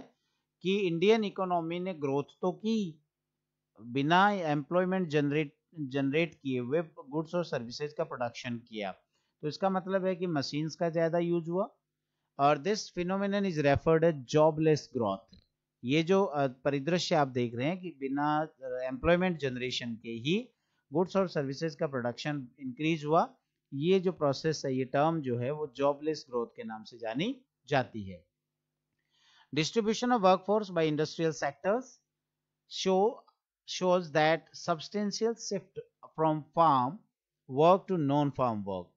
कि इंडियन इकोनॉमी ने ग्रोथ तो की बिना एम्प्लॉयमेंट जनरेट किए हुए गुड्स और सर्विसेज का प्रोडक्शन किया। तो इसका मतलब है कि मशीन्स का ज्यादा यूज हुआ और this phenomenon is referred as jobless growth. ये जो परिदृश्य आप देख रहे हैं कि बिना एम्प्लॉयमेंट जनरेशन के ही गुड्स और सर्विसेज का प्रोडक्शन इंक्रीज हुआ, ये जो प्रोसेस है, ये टर्म जो है वो जॉबलेस ग्रोथ के नाम से जानी जाती है। Distribution of workforce by industrial sectors shows that substantial shift from farm work to non-farm work।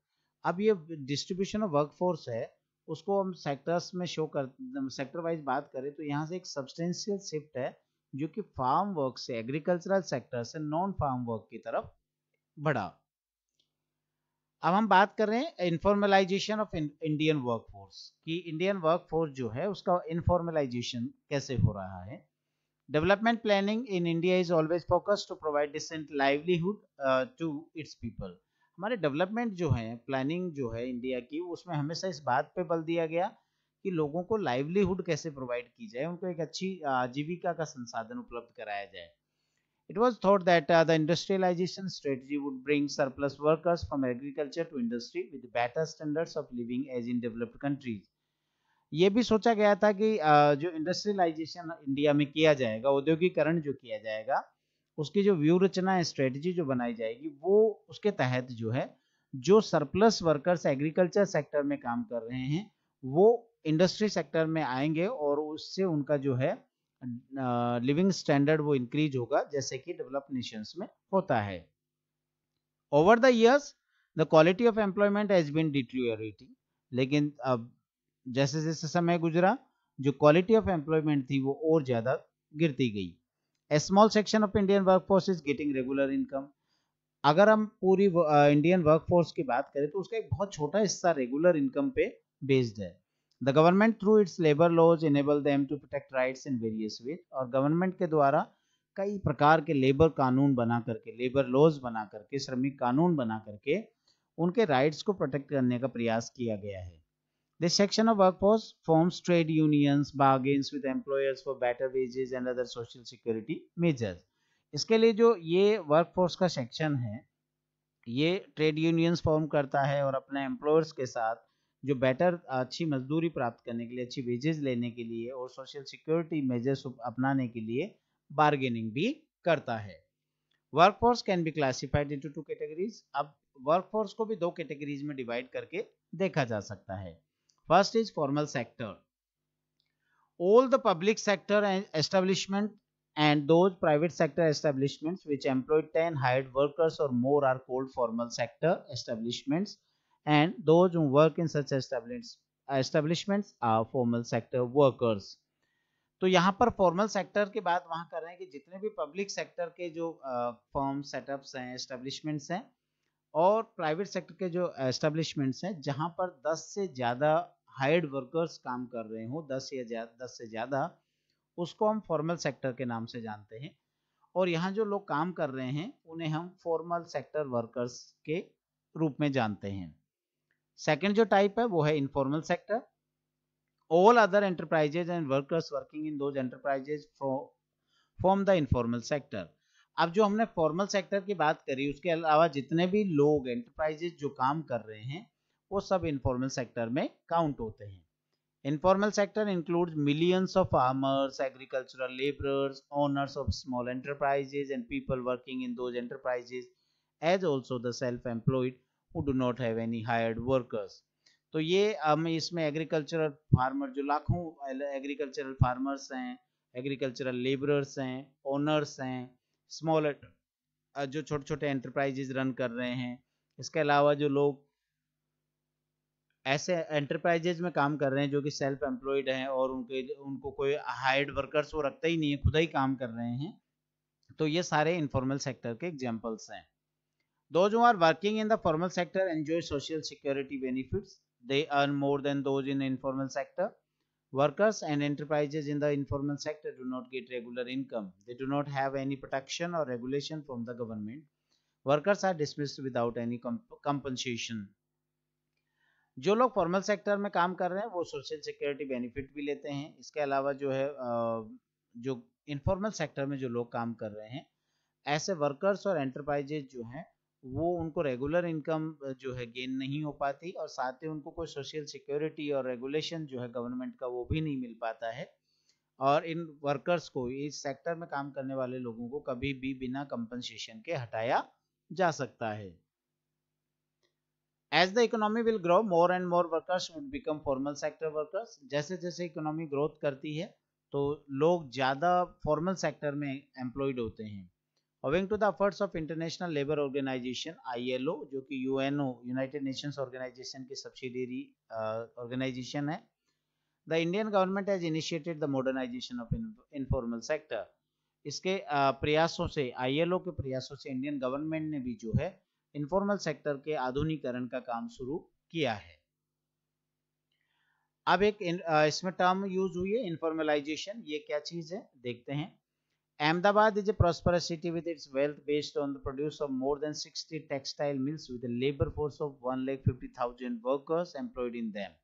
अब ये distribution of workforce है उसको हम सेक्टर्स में शो कर, सेक्टर वाइज बात करें तो यहाँ से एक सब्सटेंशियल शिफ्ट है जो कि फार्म वर्क से, एग्रीकल्चरल सेक्टर से नॉन फार्म वर्क की तरफ बढ़ा। अब हम बात कर रहे हैं इनफॉर्मलाइजेशन ऑफ इंडियन वर्कफोर्स कि इंडियन वर्कफोर्स जो है उसका इनफॉर्मलाइजेशन कैसे हो रहा है। Development planning in India is always focused to provide decent livelihood to its people. हमारे डेवलपमेंट जो है, प्लानिंग जो है इंडिया की, उसमें हमेशा इस बात पे बल दिया गया कि लोगों को लाइवलीहुड कैसे प्रोवाइड की जाए, उनको एक अच्छी आजीविका का संसाधन उपलब्ध कराया जाए। It was thought that the industrialization strategy would bring surplus workers from agriculture to industry with better standards of living as in developed countries. ये भी सोचा गया था कि जो इंडस्ट्रियलाइजेशन इंडिया में किया जाएगा, औद्योगिकरण जो किया जाएगा, उसकी जो व्यू रचना है, स्ट्रेटजी जो बनाई जाएगी, वो उसके तहत जो है, जो सरप्लस वर्कर्स एग्रीकल्चर सेक्टर में काम कर रहे हैं वो इंडस्ट्री सेक्टर में आएंगे और उससे उनका जो है लिविंग स्टैंडर्ड वो इंक्रीज होगा, जैसे कि डेवलप्ड नेशंस में होता है। Over the years the quality of employment has been deteriorating, लेकिन अब जैसे जैसे समय गुजरा जो क्वालिटी ऑफ एम्प्लॉयमेंट थी वो और ज्यादा गिरती गई। A small section of Indian workforce is getting regular income. अगर हम पूरी इंडियन वर्कफोर्स की बात करें तो उसका एक बहुत छोटा हिस्सा रेगुलर इनकम पे बेस्ड है। The government through its labour laws enable them to protect rights in various way, और गवर्नमेंट के द्वारा कई प्रकार के लेबर कानून बना करके, लेबर लॉज बना करके, श्रमिक कानून बना करके उनके राइट्स को प्रोटेक्ट करने का प्रयास किया गया है। This section of workforce forms trade unions, bargains with employers for better wages and other social security measures. इसके लिए जो ये वर्कफोर्स का सेक्शन है, ये ट्रेड यूनियंस फॉर्म करता है और अपने एम्प्लॉयर्स के साथ जो बेटर अच्छी मजदूरी प्राप्त करने के लिए, अच्छी वेजेस लेने के लिए और सोशल सिक्योरिटी मेजर्स अपनाने के लिए बार्गेनिंग भी करता है। Workforce can be classified into two categories. अब वर्कफोर्स को भी दो कैटेगरीज में डिवाइड करके देखा जा सकता है। First is formal sector. All the public sector establishment and those private sector establishments which employ 10 hired workers or more are called formal sector establishments, and those who work in such establishments are formal sector workers. तो यहाँ पर formal sector की बात वहाँ कर रहे हैं कि जितने भी पब्लिक सेक्टर के जो फॉर्म सेटअप्स हैं, एस्टेब्लिशमेंट्स हैं, और प्राइवेट सेक्टर के जो एस्टेब्लिशमेंट्स हैं जहां पर 10 से ज़्यादा हायर्ड वर्कर्स काम कर रहे हो, 10 से ज़्यादा, उसको हम फॉर्मल सेक्टर के नाम से जानते हैं। और यहाँ जो लोग काम कर रहे हैं उन्हें हम फॉर्मल सेक्टर वर्कर्स के रूप में जानते हैं। सेकंड जो टाइप है वो है informal sector. All other enterprises and workers working in those enterprises from the informal sector. अब जो हमने फॉर्मल सेक्टर की बात करी, उसके अलावा जितने भी लोग एंटरप्राइजेज जो काम कर रहे हैं वो सब इनफॉर्मल सेक्टर में काउंट होते हैं। Informal sector includes millions of farmers, agricultural labourers, owners of small enterprises and people working in those enterprises as also the self employed who do not have any hired workers. तो ये हम इसमें agricultural farmer, जो लाखों agricultural farmers हैं, agricultural labourers हैं, owners हैं, small जो छोटे छोटे एंटरप्राइजेज रन कर रहे हैं, इसके अलावा जो लोग ऐसे एंटरप्राइजेज में काम कर रहे हैं जो कि सेल्फ एम्प्लॉयड हैं और उनको कोई हायर्ड वर्कर्स वो रखता ही नहीं है, खुद ही काम कर रहे हैं, तो ये सारे इनफॉर्मल सेक्टर के एग्जांपल्स हैं। Those who are working in the formal sector enjoy social security benefits. They earn more than those in the informal sector. Workers and enterprises in the informal sector do not get regular income. They do not have any protection or regulation from the government. Workers are dismissed without any compensation. जो लोग formal sector में काम कर रहे हैं वो social security benefit भी लेते हैं। इसके अलावा जो है जो इनफॉर्मल सेक्टर में जो लोग काम कर रहे हैं, ऐसे वर्कर्स और एंटरप्राइजेज जो हैं वो उनको रेगुलर इनकम जो है गेन नहीं हो पाती, और साथ ही उनको कोई सोशल सिक्योरिटी और रेगुलेशन जो है गवर्नमेंट का वो भी नहीं मिल पाता है। और इन वर्कर्स को, इस सेक्टर में काम करने वाले लोगों को कभी भी बिना कंपनसेशन के हटाया जा सकता है। As the economy will grow, more and more workers would become formal sector workers. जैसे जैसे इकोनॉमी ग्रोथ करती है तो लोग ज़्यादा फॉर्मल सेक्टर में एम्प्लॉयड होते हैं। Owing to the efforts of International Labour Organization (ILO), जो कि UNO, United Nations Organization की सब्सिडियरी ऑर्गेनाइजेशन है, the Indian government has initiated the modernization of informal sector. इसके प्रयासों से, ILO के प्रयासों से इंडियन गवर्नमेंट ने भी जो है इनफॉर्मल सेक्टर के आधुनिकीकरण का काम शुरू किया है। अब एक इसमें टर्म यूज हुई है इनफॉर्मलाइजेशन, ये क्या चीज है देखते हैं। Ahmedabad is a prosperous city with its wealth based on the produce of more than 60 textile mills with a labor force of 1,50,000 workers employed in them.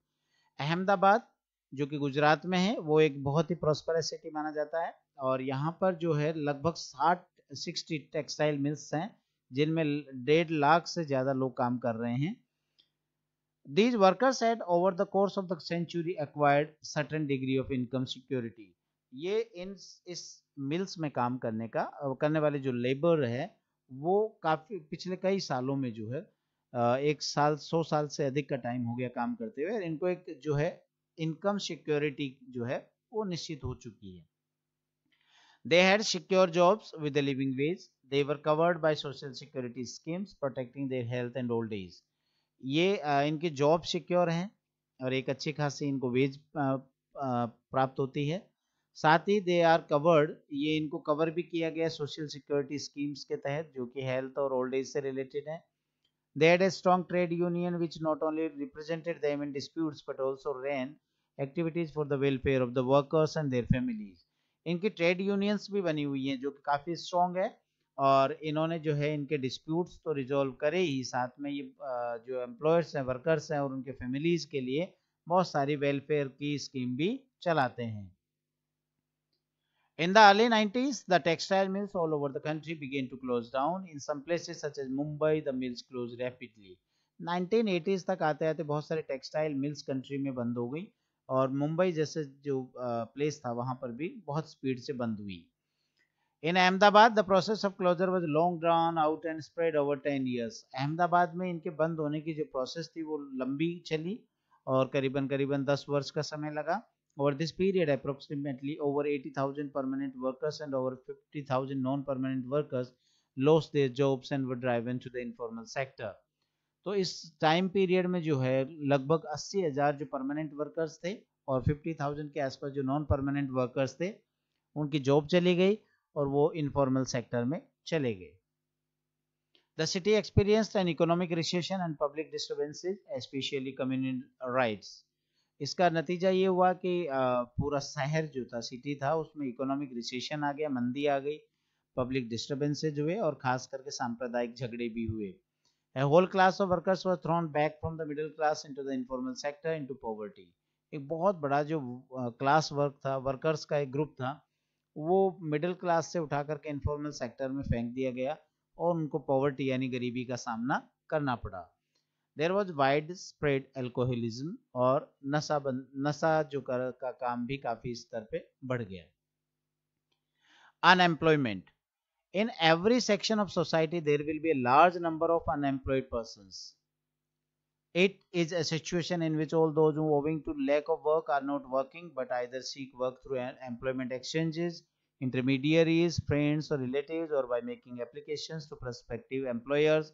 Ahmedabad जो कि गुजरात में है वो एक बहुत ही प्रॉस्परस सिटी माना जाता है और यहाँ पर जो है लगभग 60 टेक्सटाइल मिल्स हैं जिनमें 1.5 लाख से ज्यादा लोग काम कर रहे हैं। These workers had over the course of the century acquired certain degree of income security. ये इस मिल्स में काम करने वाले जो लेबर है वो काफी पिछले कई सालों में जो है 100 साल से अधिक का टाइम हो गया काम करते हुए, इनको एक जो है इनकम सिक्योरिटी जो है वो निश्चित हो चुकी है। They had secure jobs with a living wage. They were covered by social security schemes protecting their health and old age. ये इनके जॉब सिक्योर हैं और एक अच्छी खासी इनको वेज प्राप्त होती है। साथ ही दे आर कवर्ड, ये इनको कवर भी किया गया सोशल सिक्योरिटी स्कीम्स के तहत जो कि हेल्थ और ओल्ड एज से रिलेटेड है। They had a strong trade union which not only represented them in disputes but also ran activities for the welfare of the workers and their families. इनकी trade unions भी बनी हुई हैं जो कि काफी स्ट्रॉन्ग है और इन्होंने जो है इनके डिस्प्यूट्स तो रिजॉल्व करे ही, साथ में ये जो एम्प्लॉयर्स हैं, वर्कर्स हैं और उनके फैमिलीज के लिए बहुत सारी वेलफेयर की स्कीम भी चलाते हैं। In the early 90s, the textile mills all over the country began to close down. In some places such as Mumbai, the mills closed rapidly. 1980s तक आते आते बहुत सारे टेक्सटाइल मिल्स कंट्री में बंद हो गई और मुंबई जैसे जो प्लेस था वहां पर भी बहुत स्पीड से बंद हुई। In Ahmedabad, the process of closure was long drawn out and spread over 10 years. Ahmedabad में इनके बंद होने की जो प्रोसेस थी वो लंबी चली और करीबन 10 वर्ष का समय लगा। Over this period, approximately over 80,000 permanent workers and over 50,000 non-permanent workers lost their jobs and were driven to the informal sector. तो इस टाइम पीरियड में जो है लगभग 80,000 जो परमानेंट वर्कर्स थे और 50,000 के आसपास जो नॉन परमानेंट वर्कर्स थे उनकी जॉब चली गई और वो इनफॉर्मल सेक्टर में चले गए। The city experienced an economic recession and public disturbances, especially communal riots. इसका नतीजा ये हुआ कि पूरा शहर जो था, सिटी था, उसमें इकोनॉमिक रिसेशन आ गया, मंदी आ गई, पब्लिक डिस्टर्बेंसेज हुए और खास करके सांप्रदायिक झगड़े भी हुए। A whole class of workers were thrown back from the middle class into the informal sector into poverty. एक बहुत बड़ा जो क्लास वर्क था, वर्कर्स का एक ग्रुप था, वो मिडिल क्लास से उठा करके इनफॉर्मल सेक्टर में फेंक दिया गया और उनको पॉवर्टी यानी गरीबी का सामना करना पड़ा। There was widespread alcoholism और नशा जो का काम भी काफी स्तर पे बढ़ गया। Unemployment. In every section of society there will be a large number of unemployed persons. It is a situation in which all those who owing to lack of work are not working but either seek work through employment exchanges, intermediaries, friends or relatives, or by making applications to prospective employers,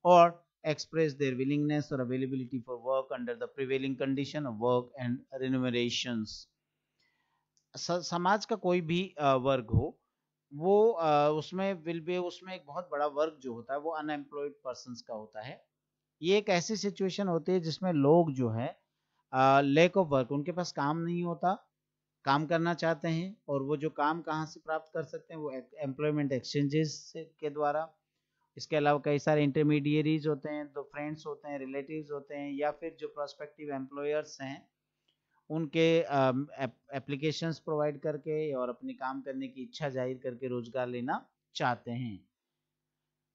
or express their willingness or availability for work under the prevailing condition of work and remunerations. समाज का कोई भी वर्ग हो वो उसमें एक बहुत बड़ा वर्ग जो होता है वो अनएम्प्लॉयड पर्संस का होता है। ये एक ऐसी सिचुएशन होती है जिसमें लोग जो है लैक ऑफ वर्क, उनके पास काम नहीं होता, काम करना चाहते हैं और वो जो काम कहाँ से प्राप्त कर सकते हैं वो एम्प्लॉयमेंट एक्सचेंजेस के द्वारा। इसके अलावा कई सारे इंटरमीडिएरीज होते हैं, तो फ्रेंड्स होते हैं, रिलेटिव्स होते हैं या फिर जो प्रोस्पेक्टिव एम्प्लॉयर्स हैं उनके एप्लीकेशंस प्रोवाइड करके और अपने काम करने की इच्छा जाहिर करके रोजगार लेना चाहते हैं।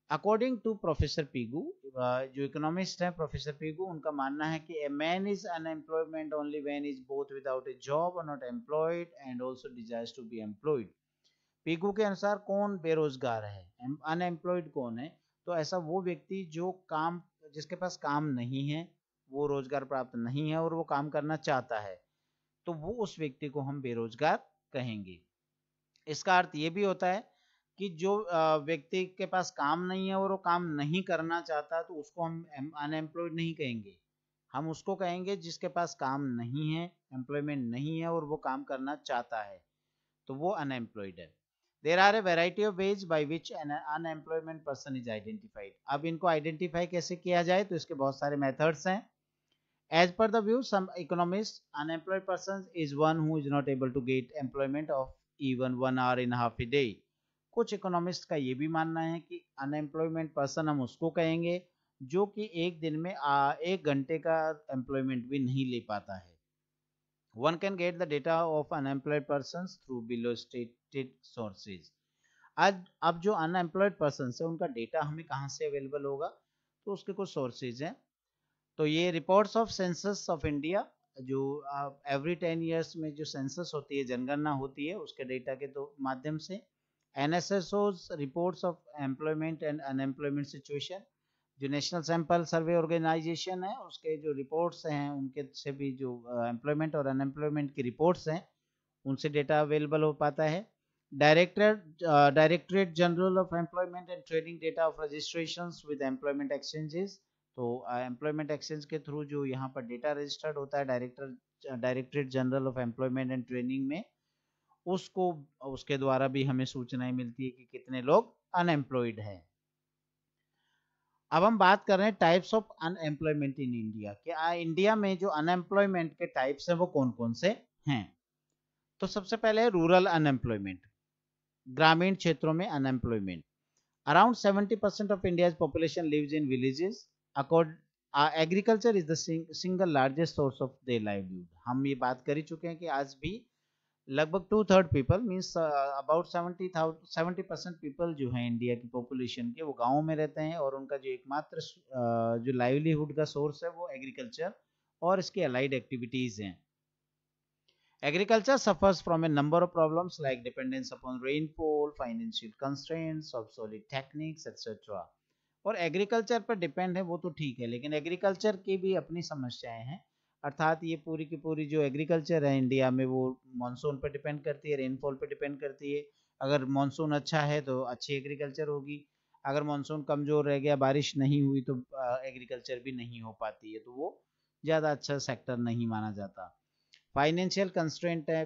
अकॉर्डिंग टू प्रोफेसर पीगू, जो इकोनॉमिस्ट हैं प्रोफेसर पीगू, उनका मानना है कि a man is unemployment only when is both without a job और not employed and also desires to be employed. Pigou के अनुसार कौन बेरोजगार है, अनएम्प्लॉयड कौन है? तो ऐसा वो व्यक्ति जो काम, जिसके पास काम नहीं है, वो रोजगार प्राप्त नहीं है और वो काम करना चाहता है, तो वो उस व्यक्ति को हम बेरोजगार कहेंगे। इसका अर्थ ये भी होता है कि जो व्यक्ति के पास काम नहीं है और वो काम नहीं करना चाहता तो उसको हम अनएम्प्लॉयड नहीं कहेंगे, हम उसको कहेंगे जिसके पास काम नहीं है, एम्प्लॉयमेंट नहीं है और वो काम करना चाहता है, तो वो अनएम्प्लॉयड है। There are a variety of ways by which an unemployment person is identified. अब इनको आइडेंटिफाई कैसे किया जाए, तो इसके बहुत सारे मेथड्स हैं। As per the view, some economists, unemployed person is one who is not able to get employment of even 1 hour in half a day. कुछ इकोनॉमिस्ट का ये भी मानना है कि अनएम्प्लॉयमेंट पर्सन हम उसको कहेंगे जो कि एक दिन में 1 घंटे का एम्प्लॉयमेंट भी नहीं ले पाता है। One can get the data of unemployed persons through below stated sources. आज अब जो अनएम्प्लॉयड पर्सन है उनका डेटा हमें कहाँ से अवेलेबल होगा, तो उसके कुछ सोर्सेज हैं। तो ये reports of census of India, जो एवरी 10 ईयर्स में जो सेंसस होती है, जनगणना होती है, उसके डेटा के तो माध्यम से। NSSO's reports of employment and unemployment situation, जो नेशनल सैंपल सर्वे ऑर्गेनाइजेशन है, उसके जो रिपोर्ट्स हैं उनके से भी जो एम्प्लॉयमेंट और अनएम्प्लॉयमेंट की रिपोर्ट्स हैं उनसे डेटा अवेलेबल हो पाता है। Directorate general of employment and training data of registrations with employment exchanges. तो एम्प्लॉयमेंट एक्सचेंज के थ्रू जो यहाँ पर डेटा रजिस्टर्ड होता है directorate general of employment and training में, उसको उसके द्वारा भी हमें सूचनाएं मिलती है कि कितने लोग अनएम्प्लॉयड हैं। अब हम बात कर रहे हैं types of unemployment in India, कि इंडिया में जो अनएम्प्लॉयमेंट के टाइप्स हैं वो कौन कौन से हैं। तो सबसे पहले है रूरल अनएम्प्लॉयमेंट, ग्रामीण क्षेत्रों में unemployment. Around 70% of India's population lives in villages. Agriculture is the single largest source of their livelihood. हम ये बात कर ही चुके हैं कि आज भी लगभग 2/3 पीपल मीन्स अबाउट 70% पीपल जो है इंडिया की पॉपुलेशन के, वो गाँव में रहते हैं और उनका जो एकमात्र जो लाइवलीहुड का सोर्स है वो एग्रीकल्चर और इसकी अलाइड एक्टिविटीज हैं। Agriculture suffers from a number of problems like dependence upon rainfall, financial constraints, obsolete techniques, etc. और एग्रीकल्चर पर डिपेंड है वो तो ठीक है, लेकिन एग्रीकल्चर की भी अपनी समस्याएं हैं। अर्थात ये पूरी की पूरी जो एग्रीकल्चर है इंडिया में वो मानसून पर डिपेंड करती है, रेनफॉल पर डिपेंड करती है। अगर मानसून अच्छा है तो अच्छी एग्रीकल्चर होगी, अगर मानसून कमजोर रह गया, बारिश नहीं हुई, तो एग्रीकल्चर भी नहीं हो पाती है, तो वो ज़्यादा अच्छा सेक्टर नहीं माना जाता। फाइनेंशियल कंस्ट्रेंट है,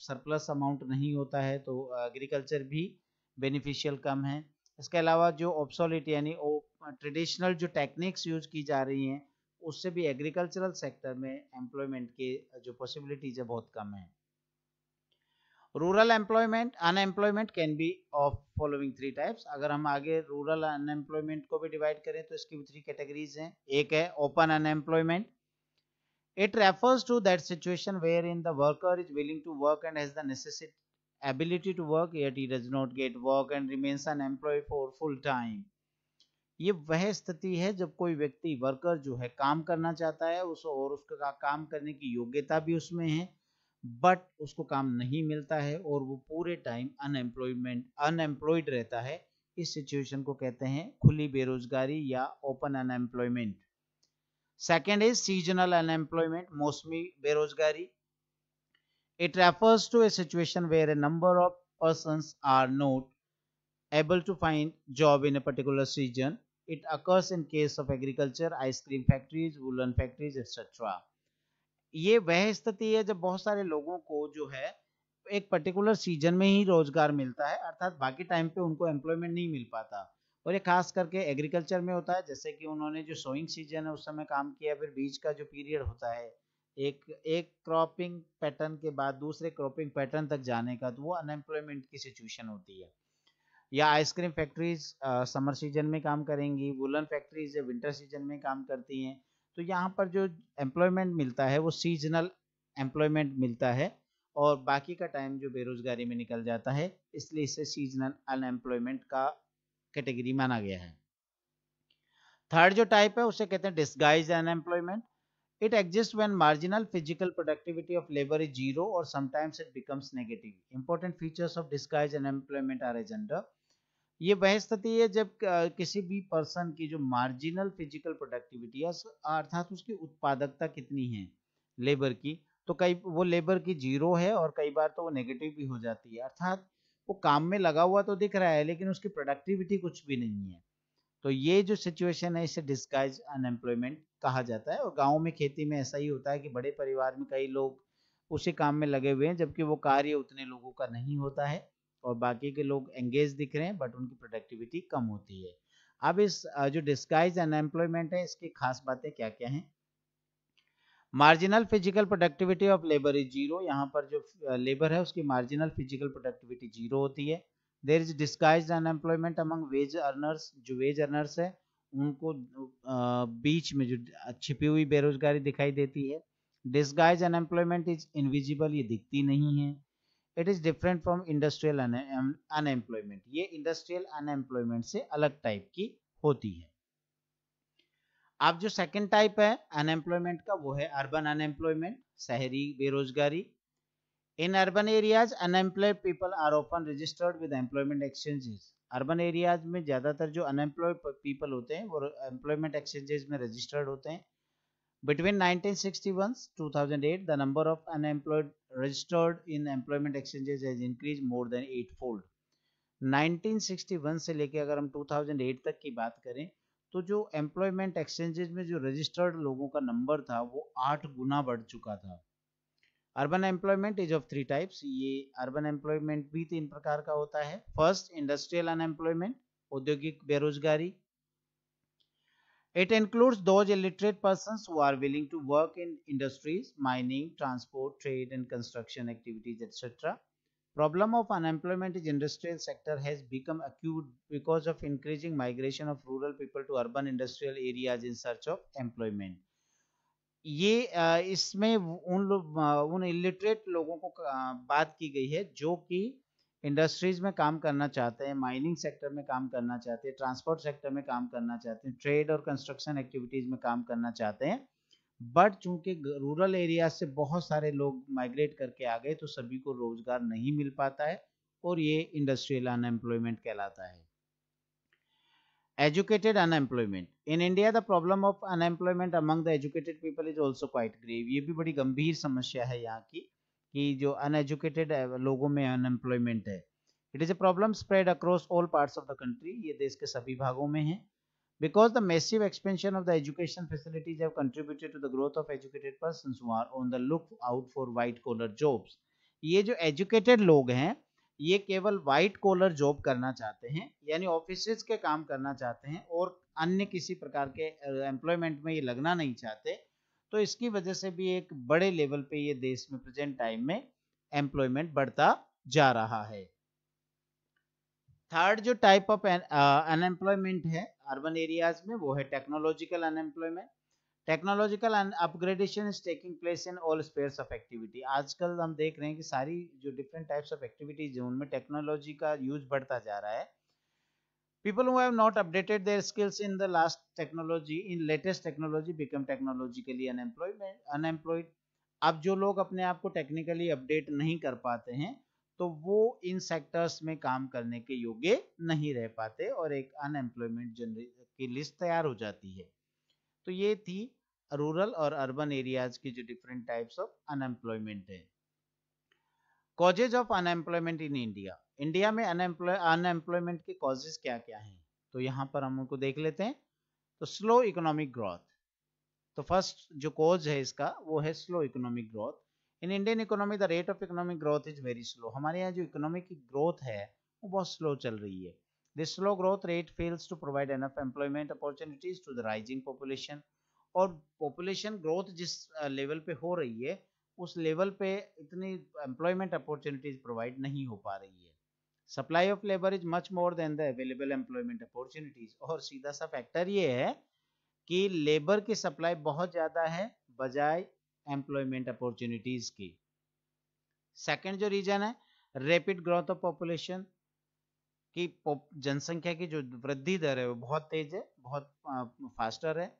सरप्लस अमाउंट नहीं होता है, तो एग्रीकल्चर भी बेनिफिशियल कम है। इसके अलावा जो ऑब्सोलीट यानी ट्रेडिशनल जो टेक्निक्स यूज की जा रही हैं उससे भी एग्रीकल्चरल सेक्टर में एम्प्लॉयमेंट के जो पॉसिबिलिटीज है बहुत कम है। Rural employment unemployment can be of following 3 types. अगर हम आगे रूरल अनएम्प्लॉयमेंट को भी डिवाइड करें तो इसकी भी 3 कैटेगरीज हैं। एक है open unemployment. It refers to that situation wherein the worker is willing to work and has the necessary ability to work, yet he does not get work and remains unemployed for full time. ये वह स्थिति है जब कोई व्यक्ति worker जो है काम करना चाहता है और उसका काम करने की योग्यता भी उसमें है, बट उसको काम नहीं मिलता है और वो पूरे टाइम अनएम्प्लॉयड रहता है। इस सिचुएशन को कहते हैं खुली बेरोजगारी या open unemployment. Second is seasonal unemployment, मौसमी बेरोजगारी. It refers to a situation where a number of persons are not able to find job in a particular season. It occurs in case of agriculture, ice cream factories, woolen factories, etc. ये वह स्थिति है जब बहुत सारे लोगों को जो है एक पर्टिकुलर सीजन में ही रोजगार मिलता है, अर्थात बाकी टाइम पे उनको एम्प्लॉयमेंट नहीं मिल पाता। और ये खास करके एग्रीकल्चर में होता है, जैसे कि उन्होंने जो सोइंग सीजन है उस समय काम किया, फिर बीज का जो पीरियड होता है एक क्रॉपिंग पैटर्न के बाद दूसरे क्रॉपिंग पैटर्न तक जाने का, तो वो अनएम्प्लॉयमेंट की सिचुएशन होती है। या आइसक्रीम फैक्ट्रीज समर सीजन में काम करेंगी, वुलन फैक्ट्रीज विंटर सीजन में काम करती हैं। तो यहाँ पर जो एम्प्लॉयमेंट मिलता है वो सीजनल एम्प्लॉयमेंट मिलता है और बाकी का टाइम जो बेरोजगारी में निकल जाता है, इसलिए इसे सीजनल अनएम्प्लॉयमेंट का कैटेगरी माना गया है। थर्ड जो टाइप है उसे कहते हैं disguise unemployment. It exist when marginal physical productivity of labour is zero और sometimes it becomes negative. Important features of disguise unemployment are as under. ये वह स्थिति है जब किसी भी पर्सन की जो मार्जिनल फिजिकल प्रोडक्टिविटी है, अर्थात उसकी उत्पादकता कितनी है लेबर की, तो कई वो लेबर की जीरो है और कई बार तो वो नेगेटिव भी हो जाती है। अर्थात वो काम में लगा हुआ तो दिख रहा है लेकिन उसकी प्रोडक्टिविटी कुछ भी नहीं है। तो ये जो सिचुएशन है इसे डिस्गाइज अनएम्प्लॉयमेंट कहा जाता है। और गाँव में खेती में ऐसा ही होता है कि बड़े परिवार में कई लोग उसी काम में लगे हुए हैं जबकि वो कार्य उतने लोगों का नहीं होता है, और बाकी के लोग एंगेज दिख रहे हैं बट उनकी प्रोडक्टिविटी कम होती है। अब इस जो डिस्गाइज अनएम्प्लॉयमेंट है इसकी खास बातें क्या क्या हैं। Marginal physical productivity of labour is zero, यहाँ पर जो लेबर है उसकी मार्जिनल फिजिकल प्रोडक्टिविटी जीरो होती है। There is disguised unemployment among wage earners, जो वेज अर्नर्स है उनको बीच में जो छिपी हुई बेरोजगारी दिखाई देती है। डिस्गाइज अनएम्प्लॉयमेंट इज इनविजिबल, ये दिखती नहीं है। It is different from industrial unemployment, ये इंडस्ट्रियल अनएम्प्लॉयमेंट से अलग टाइप की होती है। अब जो सेकंड टाइप है अनएम्प्लॉयमेंट का वो है अर्बन अनएम्प्लॉयमेंट, शहरी बेरोजगारी। In urban areas unemployed people are often registered with employment exchanges. Urban areas में ज्यादातर जो अनएम्प्लॉयड पीपल होते हैं वो एम्प्लॉयमेंट एक्सचेंजेस में रजिस्टर्ड होते हैं। Between 1961 2008, the number of unemployed registered in employment exchanges has increased more than 8-fold. 1961 से लेके अगर हम 2008 तक की बात करें तो जो एम्प्लॉयमेंट एक्सचेंजेस में जो रजिस्टर्ड लोगों का नंबर था वो 8 गुना बढ़ चुका था। Urban employment is of 3 types, ये अर्बन एम्प्लॉयमेंट भी 3 प्रकार का होता है। फर्स्ट इंडस्ट्रियल अनएम्प्लॉयमेंट, औद्योगिक बेरोजगारी। It includes those illiterate persons who are willing to work in industries, mining, transport, trade and construction activities, etc. Problem of unemployment in industrial sector has become acute because of increasing migration of rural people to urban industrial areas in search of employment. ये इसमें उन illiterate लोगों को बात की गई है जो कि इंडस्ट्रीज में काम करना चाहते हैं, माइनिंग सेक्टर में काम करना चाहते हैं, ट्रांसपोर्ट सेक्टर में काम करना चाहते हैं, ट्रेड और कंस्ट्रक्शन एक्टिविटीज में काम करना चाहते हैं, बट चूंकि रूरल एरिया से बहुत सारे लोग माइग्रेट करके आ गए तो सभी को रोजगार नहीं मिल पाता है और ये इंडस्ट्रियल अनएम्प्लॉयमेंट कहलाता है। Educated unemployment. In India, the problem of unemployment among the educated people is also quite grave. ये भी बड़ी गंभीर समस्या है यहाँ की कि जो uneducated लोगों में unemployment है। It is a problem spread across all parts of the country. ये देश के सभी भागों में है। Because the massive expansion of the education facilities have contributed to the growth of educated persons who are on the lookout for white collar jobs. ये जो educated लोग हैं ये केवल व्हाइट कॉलर जॉब करना चाहते हैं, यानी ऑफिसेज के काम करना चाहते हैं और अन्य किसी प्रकार के एम्प्लॉयमेंट में ये लगना नहीं चाहते, तो इसकी वजह से भी एक बड़े लेवल पे ये देश में प्रेजेंट टाइम में एम्प्लॉयमेंट बढ़ता जा रहा है। थर्ड जो टाइप ऑफ अनएम्प्लॉयमेंट है अर्बन एरियाज में वो है technological unemployment. Technological upgradation is taking place in all spheres of activity. आजकल हम देख रहे हैं कि सारी जो डिफरेंट टाइप्स ऑफ एक्टिविटीज है उनमें टेक्नोलॉजी का यूज बढ़ता जा रहा है। People who have not updated their skills in the latest technology become technologically unemployed. अब जो लोग अपने आप को टेक्निकली अपडेट नहीं कर पाते हैं तो वो इन सेक्टर्स में काम करने के योग्य नहीं रह पाते और एक अनएम्प्लॉयमेंट की लिस्ट तैयार हो जाती है। तो ये थी रूरल और अर्बन एरियाज की जो डिफरेंट टाइप्स ऑफ अनएम्प्लॉयमेंट है। Causes of unemployment in India. India में अनएम्प्लॉयमेंट के कॉजेज क्या क्या हैं तो यहाँ पर हम उनको देख लेते हैं। तो स्लो इकोनॉमिक ग्रोथ, तो फर्स्ट जो कॉज है इसका वो है slow economic growth. In Indian economy the rate of economic growth is very slow. हमारे यहाँ जो इकोनॉमिक की ग्रोथ है वो बहुत स्लो चल रही है। This slow growth rate fails to provide enough employment opportunities to the rising population. और पॉपुलेशन ग्रोथ जिस लेवल पे हो रही है उस लेवल पे इतनी एम्प्लॉयमेंट अपॉर्चुनिटीज प्रोवाइड नहीं हो पा रही है। Supply of labour is much more than the available employment opportunities. और सीधा सा फैक्टर ये है कि लेबर की सप्लाई बहुत ज्यादा है बजाय एम्प्लॉयमेंट अपॉर्चुनिटीज की। सेकंड जो रीजन है रैपिड ग्रोथ ऑफ पॉपुलेशन, की जनसंख्या की जो वृद्धि दर है वो बहुत तेज है, बहुत फास्टर है।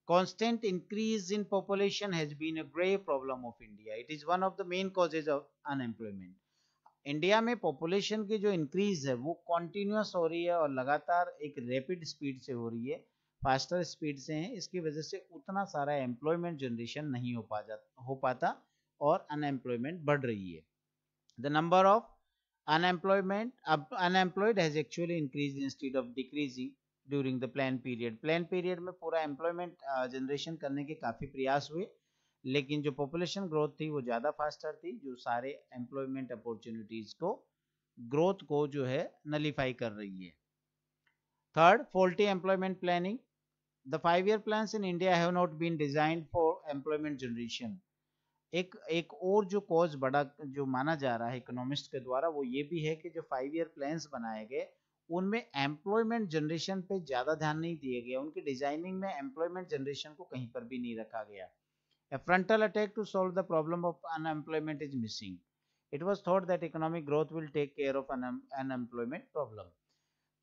Constant increase in population has been a grave problem of India. It is one of the main causes of unemployment. India में पॉपुलेशन की जो इंक्रीज है वो कॉन्टिन्यूस हो रही है और लगातार एक रैपिड स्पीड से हो रही है, फास्टर स्पीड से है। इसकी वजह से उतना सारा एम्प्लॉयमेंट जनरेशन नहीं हो पाता और अनएम्प्लॉयमेंट बढ़ रही है। The number of unemployed has actually increase instead of decreasing during the plan period. Plan period में पूरा एम्प्लॉयमेंट जनरेशन करने के काफी प्रयास हुए लेकिन जो पॉपुलेशन ग्रोथ थी वो ज्यादा फास्टर थी जो सारे एम्प्लॉयमेंट अपॉर्चुनिटीज को ग्रोथ को जो है नलीफाई कर रही है। Third, faulty employment planning. The 5-year plans in India have not been designed for employment generation. एक और जो कॉज बड़ा जो माना जा रहा है इकोनॉमिस्ट के द्वारा, वो ये भी है कि जो 5-year प्लान्स बनाए गए उनमें एम्प्लॉयमेंट जनरेशन पे ज्यादा ध्यान नहीं दिए गए, उनकी डिजाइनिंग में एम्प्लॉयमेंट जनरेशन को कहीं पर भी नहीं रखा गया। A frontal attack to solve the problem of unemployment is missing. It was thought that economic growth will take care of unemployment problem.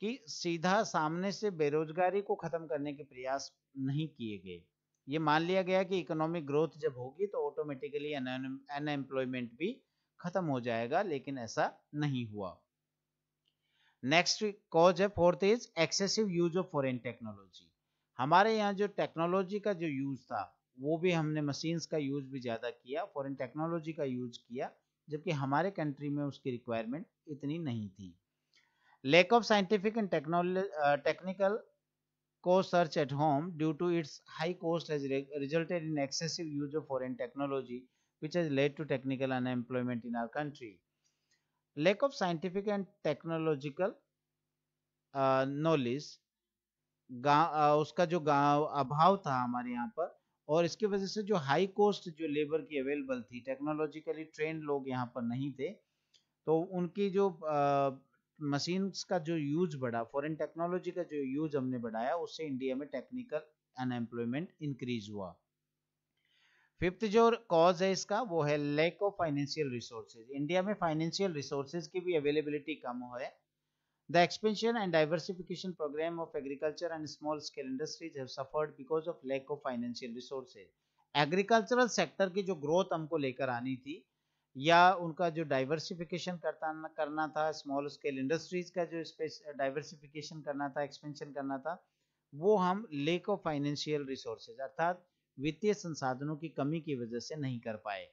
कि सीधा सामने से बेरोजगारी को खत्म करने के प्रयास नहीं किए गए। ये मान लिया गया कि इकोनॉमिक ग्रोथ जब होगी तो ऑटोमेटिकली अनएम्प्लॉयमेंट भी खत्म हो जाएगा, लेकिन ऐसा नहीं हुआ। नेक्स्ट कॉज है, fourth is excessive use of foreign technology. हमारे यहाँ जो टेक्नोलॉजी का जो यूज था वो भी हमने मशीन्स का यूज भी ज्यादा किया, फॉरेन टेक्नोलॉजी का यूज किया, जबकि हमारे कंट्री में उसकी रिक्वायरमेंट इतनी नहीं थी। Lack of scientific and technical co-search at home due to its high cost has resulted in excessive use of foreign technology, which has led to technical unemployment in our country. Lack of scientific and technological knowledge, उसका जो अभाव था हमारे यहाँ पर, और इसकी वजह से जो हाई कॉस्ट जो लेबर की अवेलेबल थी, टेक्नोलॉजिकली ट्रेंड लोग यहाँ पर नहीं थे, तो उनकी जो मशीन्स का जो यूज बढ़ा, फॉरेन टेक्नोलॉजी का जो यूज हमने बढ़ाया, उससे इंडिया में टेक्निकल अनएम्प्लॉयमेंट इंक्रीज हुआ। फिफ्थ जो कॉज है इसका वो है lack of financial resources. India में फाइनेंशियल रिसोर्सेज की भी अवेलेबिलिटी कम है। The expansion and diversification programme of agriculture and small scale industries have suffered because of lack of financial resources. Agricultural sector की जो ग्रोथ हमको लेकर आनी थी, या उनका जो डाइवर्सिफिकेशन करना था, स्मॉल स्केल इंडस्ट्रीज का जो डाइवर्सिफिकेशन करना था, एक्सपेंशन करना था, वो हम लेक ऑफ फाइनेंशियल रिसोर्सेज अर्थात वित्तीय संसाधनों की कमी की वजह से नहीं कर पाए।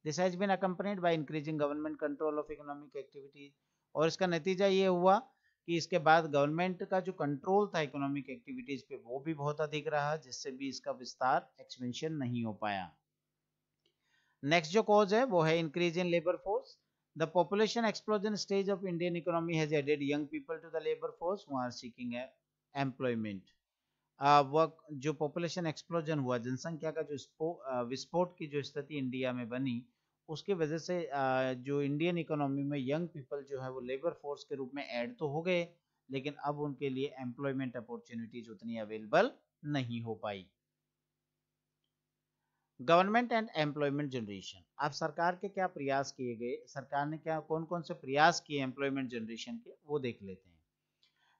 This has been accompanied by increasing government control of economic activities. और इसका नतीजा ये हुआ कि इसके बाद गवर्नमेंट का जो कंट्रोल था इकोनॉमिक एक्टिविटीज पे वो भी बहुत अधिक रहा, जिससे भी इसका विस्तार एक्सपेंशन नहीं हो पाया। नेक्स्ट जो कॉज है वो है increase in labour force. The population explosion stage of Indian economy has added young people to the labour force who are seeking employment. Work जो पॉपुलेशन एक्सप्लोजन हुआ, जनसंख्या का जो विस्फोट की जो स्थिति इंडिया में बनी, उसकी वजह से जो इंडियन इकोनॉमी में यंग पीपल जो है वो लेबर फोर्स के रूप में ऐड तो हो गए, लेकिन अब उनके लिए एम्प्लॉयमेंट अपॉर्चुनिटीज उतनी अवेलेबल नहीं हो पाई। Government and employment generation. अब सरकार के क्या प्रयास किए गए, सरकार ने क्या कौन कौन से प्रयास किए एम्प्लॉयमेंट जनरेशन के, वो देख लेते हैं।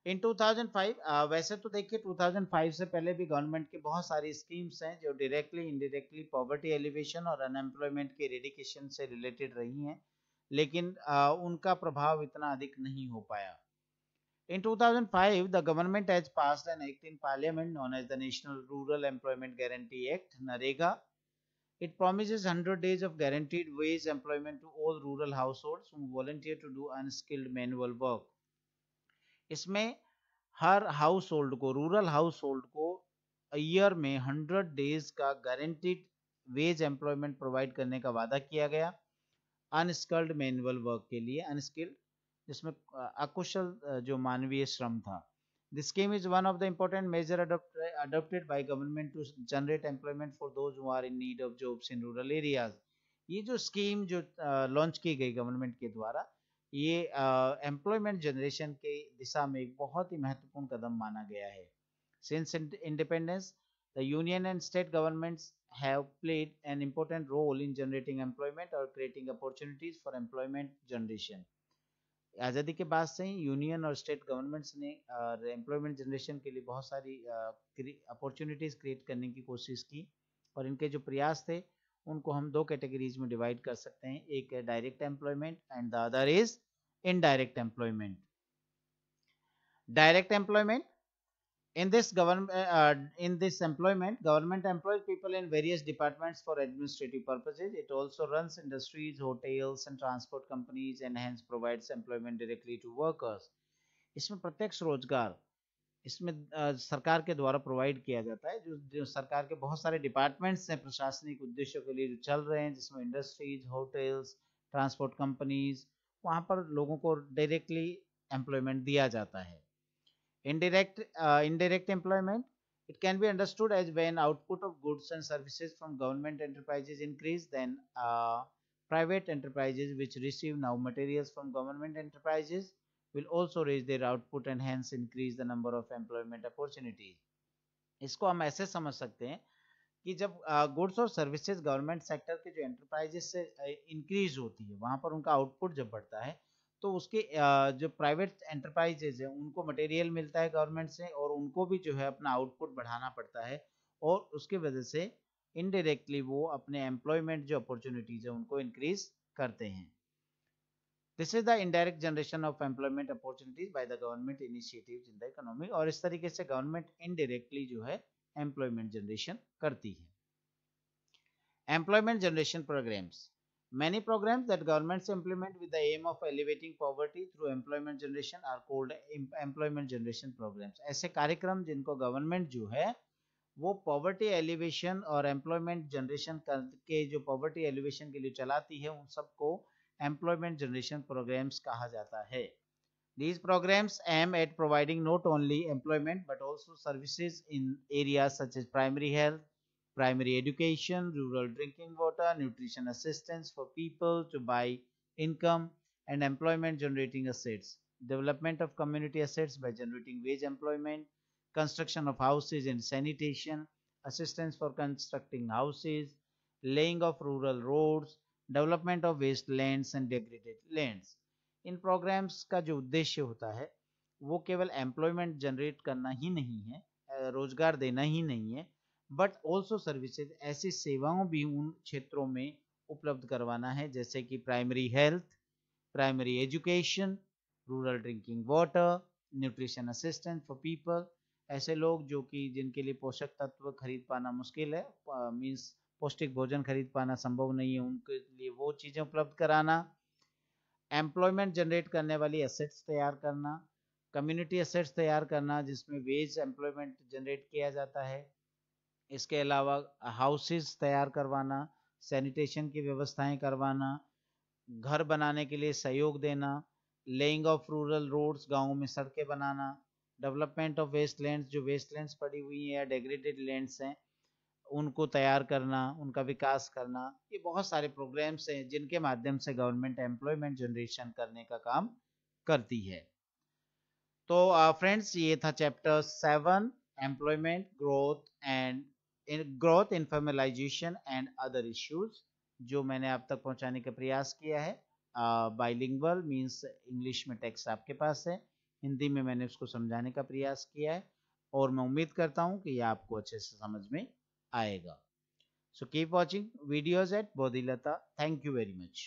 इन 2005 वैसे तो देखिए 2005 से पहले भी गवर्नमेंट की बहुत सारी स्कीम्स हैं जो डायरेक्टली इनडायरेक्टली पॉवर्टी एलिवेशन और अनएम्प्लॉयमेंट के इरेडिकेशन से रिलेटेड रही हैं, लेकिन उनका प्रभाव इतना अधिक नहीं हो पाया। In 2005, the government has passed an act in parliament known as the National Rural Employment Guarantee Act, NREGA. It promises 100 days of guaranteed wage employment to all rural households who volunteer to do unskilled manual work. इसमें हर house hold को, rural house hold को year में 100 days का guaranteed veg employment provide करने का वादा किया गया अनस्किल्ड मैनुअल वर्क के लिए, अनस्किल्ड जिसमें अकुशल जो मानवीय श्रम था। This scheme is one of the important measure adopted by government to generate employment for those who are in need of jobs in rural areas. ये जो स्कीम जो लॉन्च की गई गवर्नमेंट के द्वारा, ये एम्प्लॉयमेंट जनरेशन के दिशा में एक बहुत ही महत्वपूर्ण कदम माना गया है। Since independence, the union and state governments have played an important role in generating employment or creating opportunities for employment generation. आज़ादी के बाद से ही यूनियन और स्टेट गवर्नमेंट्स ने एम्प्लॉयमेंट जनरेशन के लिए बहुत सारी अपॉर्चुनिटीज़ क्रिएट करने की कोशिश की, और इनके जो प्रयास थे उनको हम दो कैटेगरीज में डिवाइड कर सकते हैं, एक है direct employment and the other is indirect employment. Direct employment, in this employment, government employs people in various departments for administrative purposes. It also runs industries, hotels and transport companies and hence provides employment directly to workers. इसमें प्रत्यक्ष रोजगार इसमें सरकार के द्वारा provide किया जाता है, जो सरकार के बहुत सारे डिपार्टमेंट्स हैं प्रशासनिक उद्देश्यों के लिए जो चल रहे हैं, जिसमें इंडस्ट्रीज, होटल्स, ट्रांसपोर्ट कंपनीज वहाँ पर लोगों को डायरेक्टली एम्प्लॉयमेंट दिया जाता है। Indirect employment, it can be understood as when output of goods and services from government enterprises increase, then private enterprises which receive now materials from government enterprises will also raise their output and hence increase the number of employment opportunities. इसको हम ऐसे समझ सकते हैं कि जब goods और services government sector के जो एंटरप्राइजेस से इंक्रीज होती है, वहां पर उनका आउटपुट जब बढ़ता है, तो उसके जो प्राइवेट एंटरप्राइजेज है उनको मटेरियल मिलता है गवर्नमेंट से और उनको भी जो है अपना आउटपुट बढ़ाना पड़ता है और उसकी वजह से इनडायरेक्टली वो अपने एम्प्लॉयमेंट जो अपॉर्चुनिटीज है उनको इंक्रीज करते हैं। This is the indirect generation of employment opportunities by the government initiatives in the economy. और इस तरीके से गवर्नमेंट इनडायरेक्टली जो है एम्प्लॉयमेंट जनरेशन करती है। Employment generation programmes, many programs that governments implement with the aim of elevating poverty through employment generation are called employment generation programs। ऐसे कार्यक्रम जिनको गवर्नमेंट जो है वो पॉवर्टी एलिवेशन और एम्प्लॉयमेंट जनरेशन करके जो पॉवर्टी एलिवेशन के लिए चलाती है उन सबको एम्प्लॉयमेंट जनरेशन प्रोग्राम्स कहा जाता है। These programs aim at providing not only employment but also services in areas such as primary health, primary education, rural drinking water, nutrition assistance for people to buy income and employment generating assets, development of community assets by generating wage employment, construction of houses and sanitation, assistance for constructing houses, laying of rural roads, development of wastelands and degraded lands। इन programmes का जो उद्देश्य होता है वो केवल employment generate करना ही नहीं है, रोजगार देना ही नहीं है, बट ऑल्सो सर्विसेज, ऐसी सेवाओं भी उन क्षेत्रों में उपलब्ध करवाना है जैसे कि primary health, primary education, rural drinking water, nutrition assistance for people. ऐसे लोग जो कि जिनके लिए पोषक तत्व खरीद पाना मुश्किल है, मीन्स पौष्टिक भोजन खरीद पाना संभव नहीं है, उनके लिए वो चीजें उपलब्ध कराना। एम्प्लॉयमेंट जनरेट करने वाली एसेट्स तैयार करना, कम्युनिटी एसेट्स तैयार करना जिसमें वेज एम्प्लॉयमेंट जनरेट किया जाता है। इसके अलावा हाउसेस तैयार करवाना, सैनिटेशन की व्यवस्थाएं करवाना, घर बनाने के लिए सहयोग देना, लेइंग ऑफ रूरल रोड्स, गाँवों में सड़कें बनाना, डेवलपमेंट ऑफ वेस्टलैंड्स, जो वेस्टलैंड्स पड़ी हुई हैं या डेग्रेडेड लैंड्स हैं उनको तैयार करना, उनका विकास करना। ये बहुत सारे प्रोग्राम्स हैं जिनके माध्यम से गवर्नमेंट एम्प्लॉयमेंट जनरेशन करने का काम करती है। तो फ्रेंड्स, ये था chapter 7 employment growth informalisation and other issues, जो मैंने आप तक पहुंचाने का प्रयास किया है। बाइलिंगुअल मींस इंग्लिश में टेक्स्ट आपके पास है, हिंदी में मैंने उसको समझाने का प्रयास किया है और मैं उम्मीद करता हूं कि ये आपको अच्छे से समझ में आएगा। So keep watching videos at Bodhilata. Thank you very much.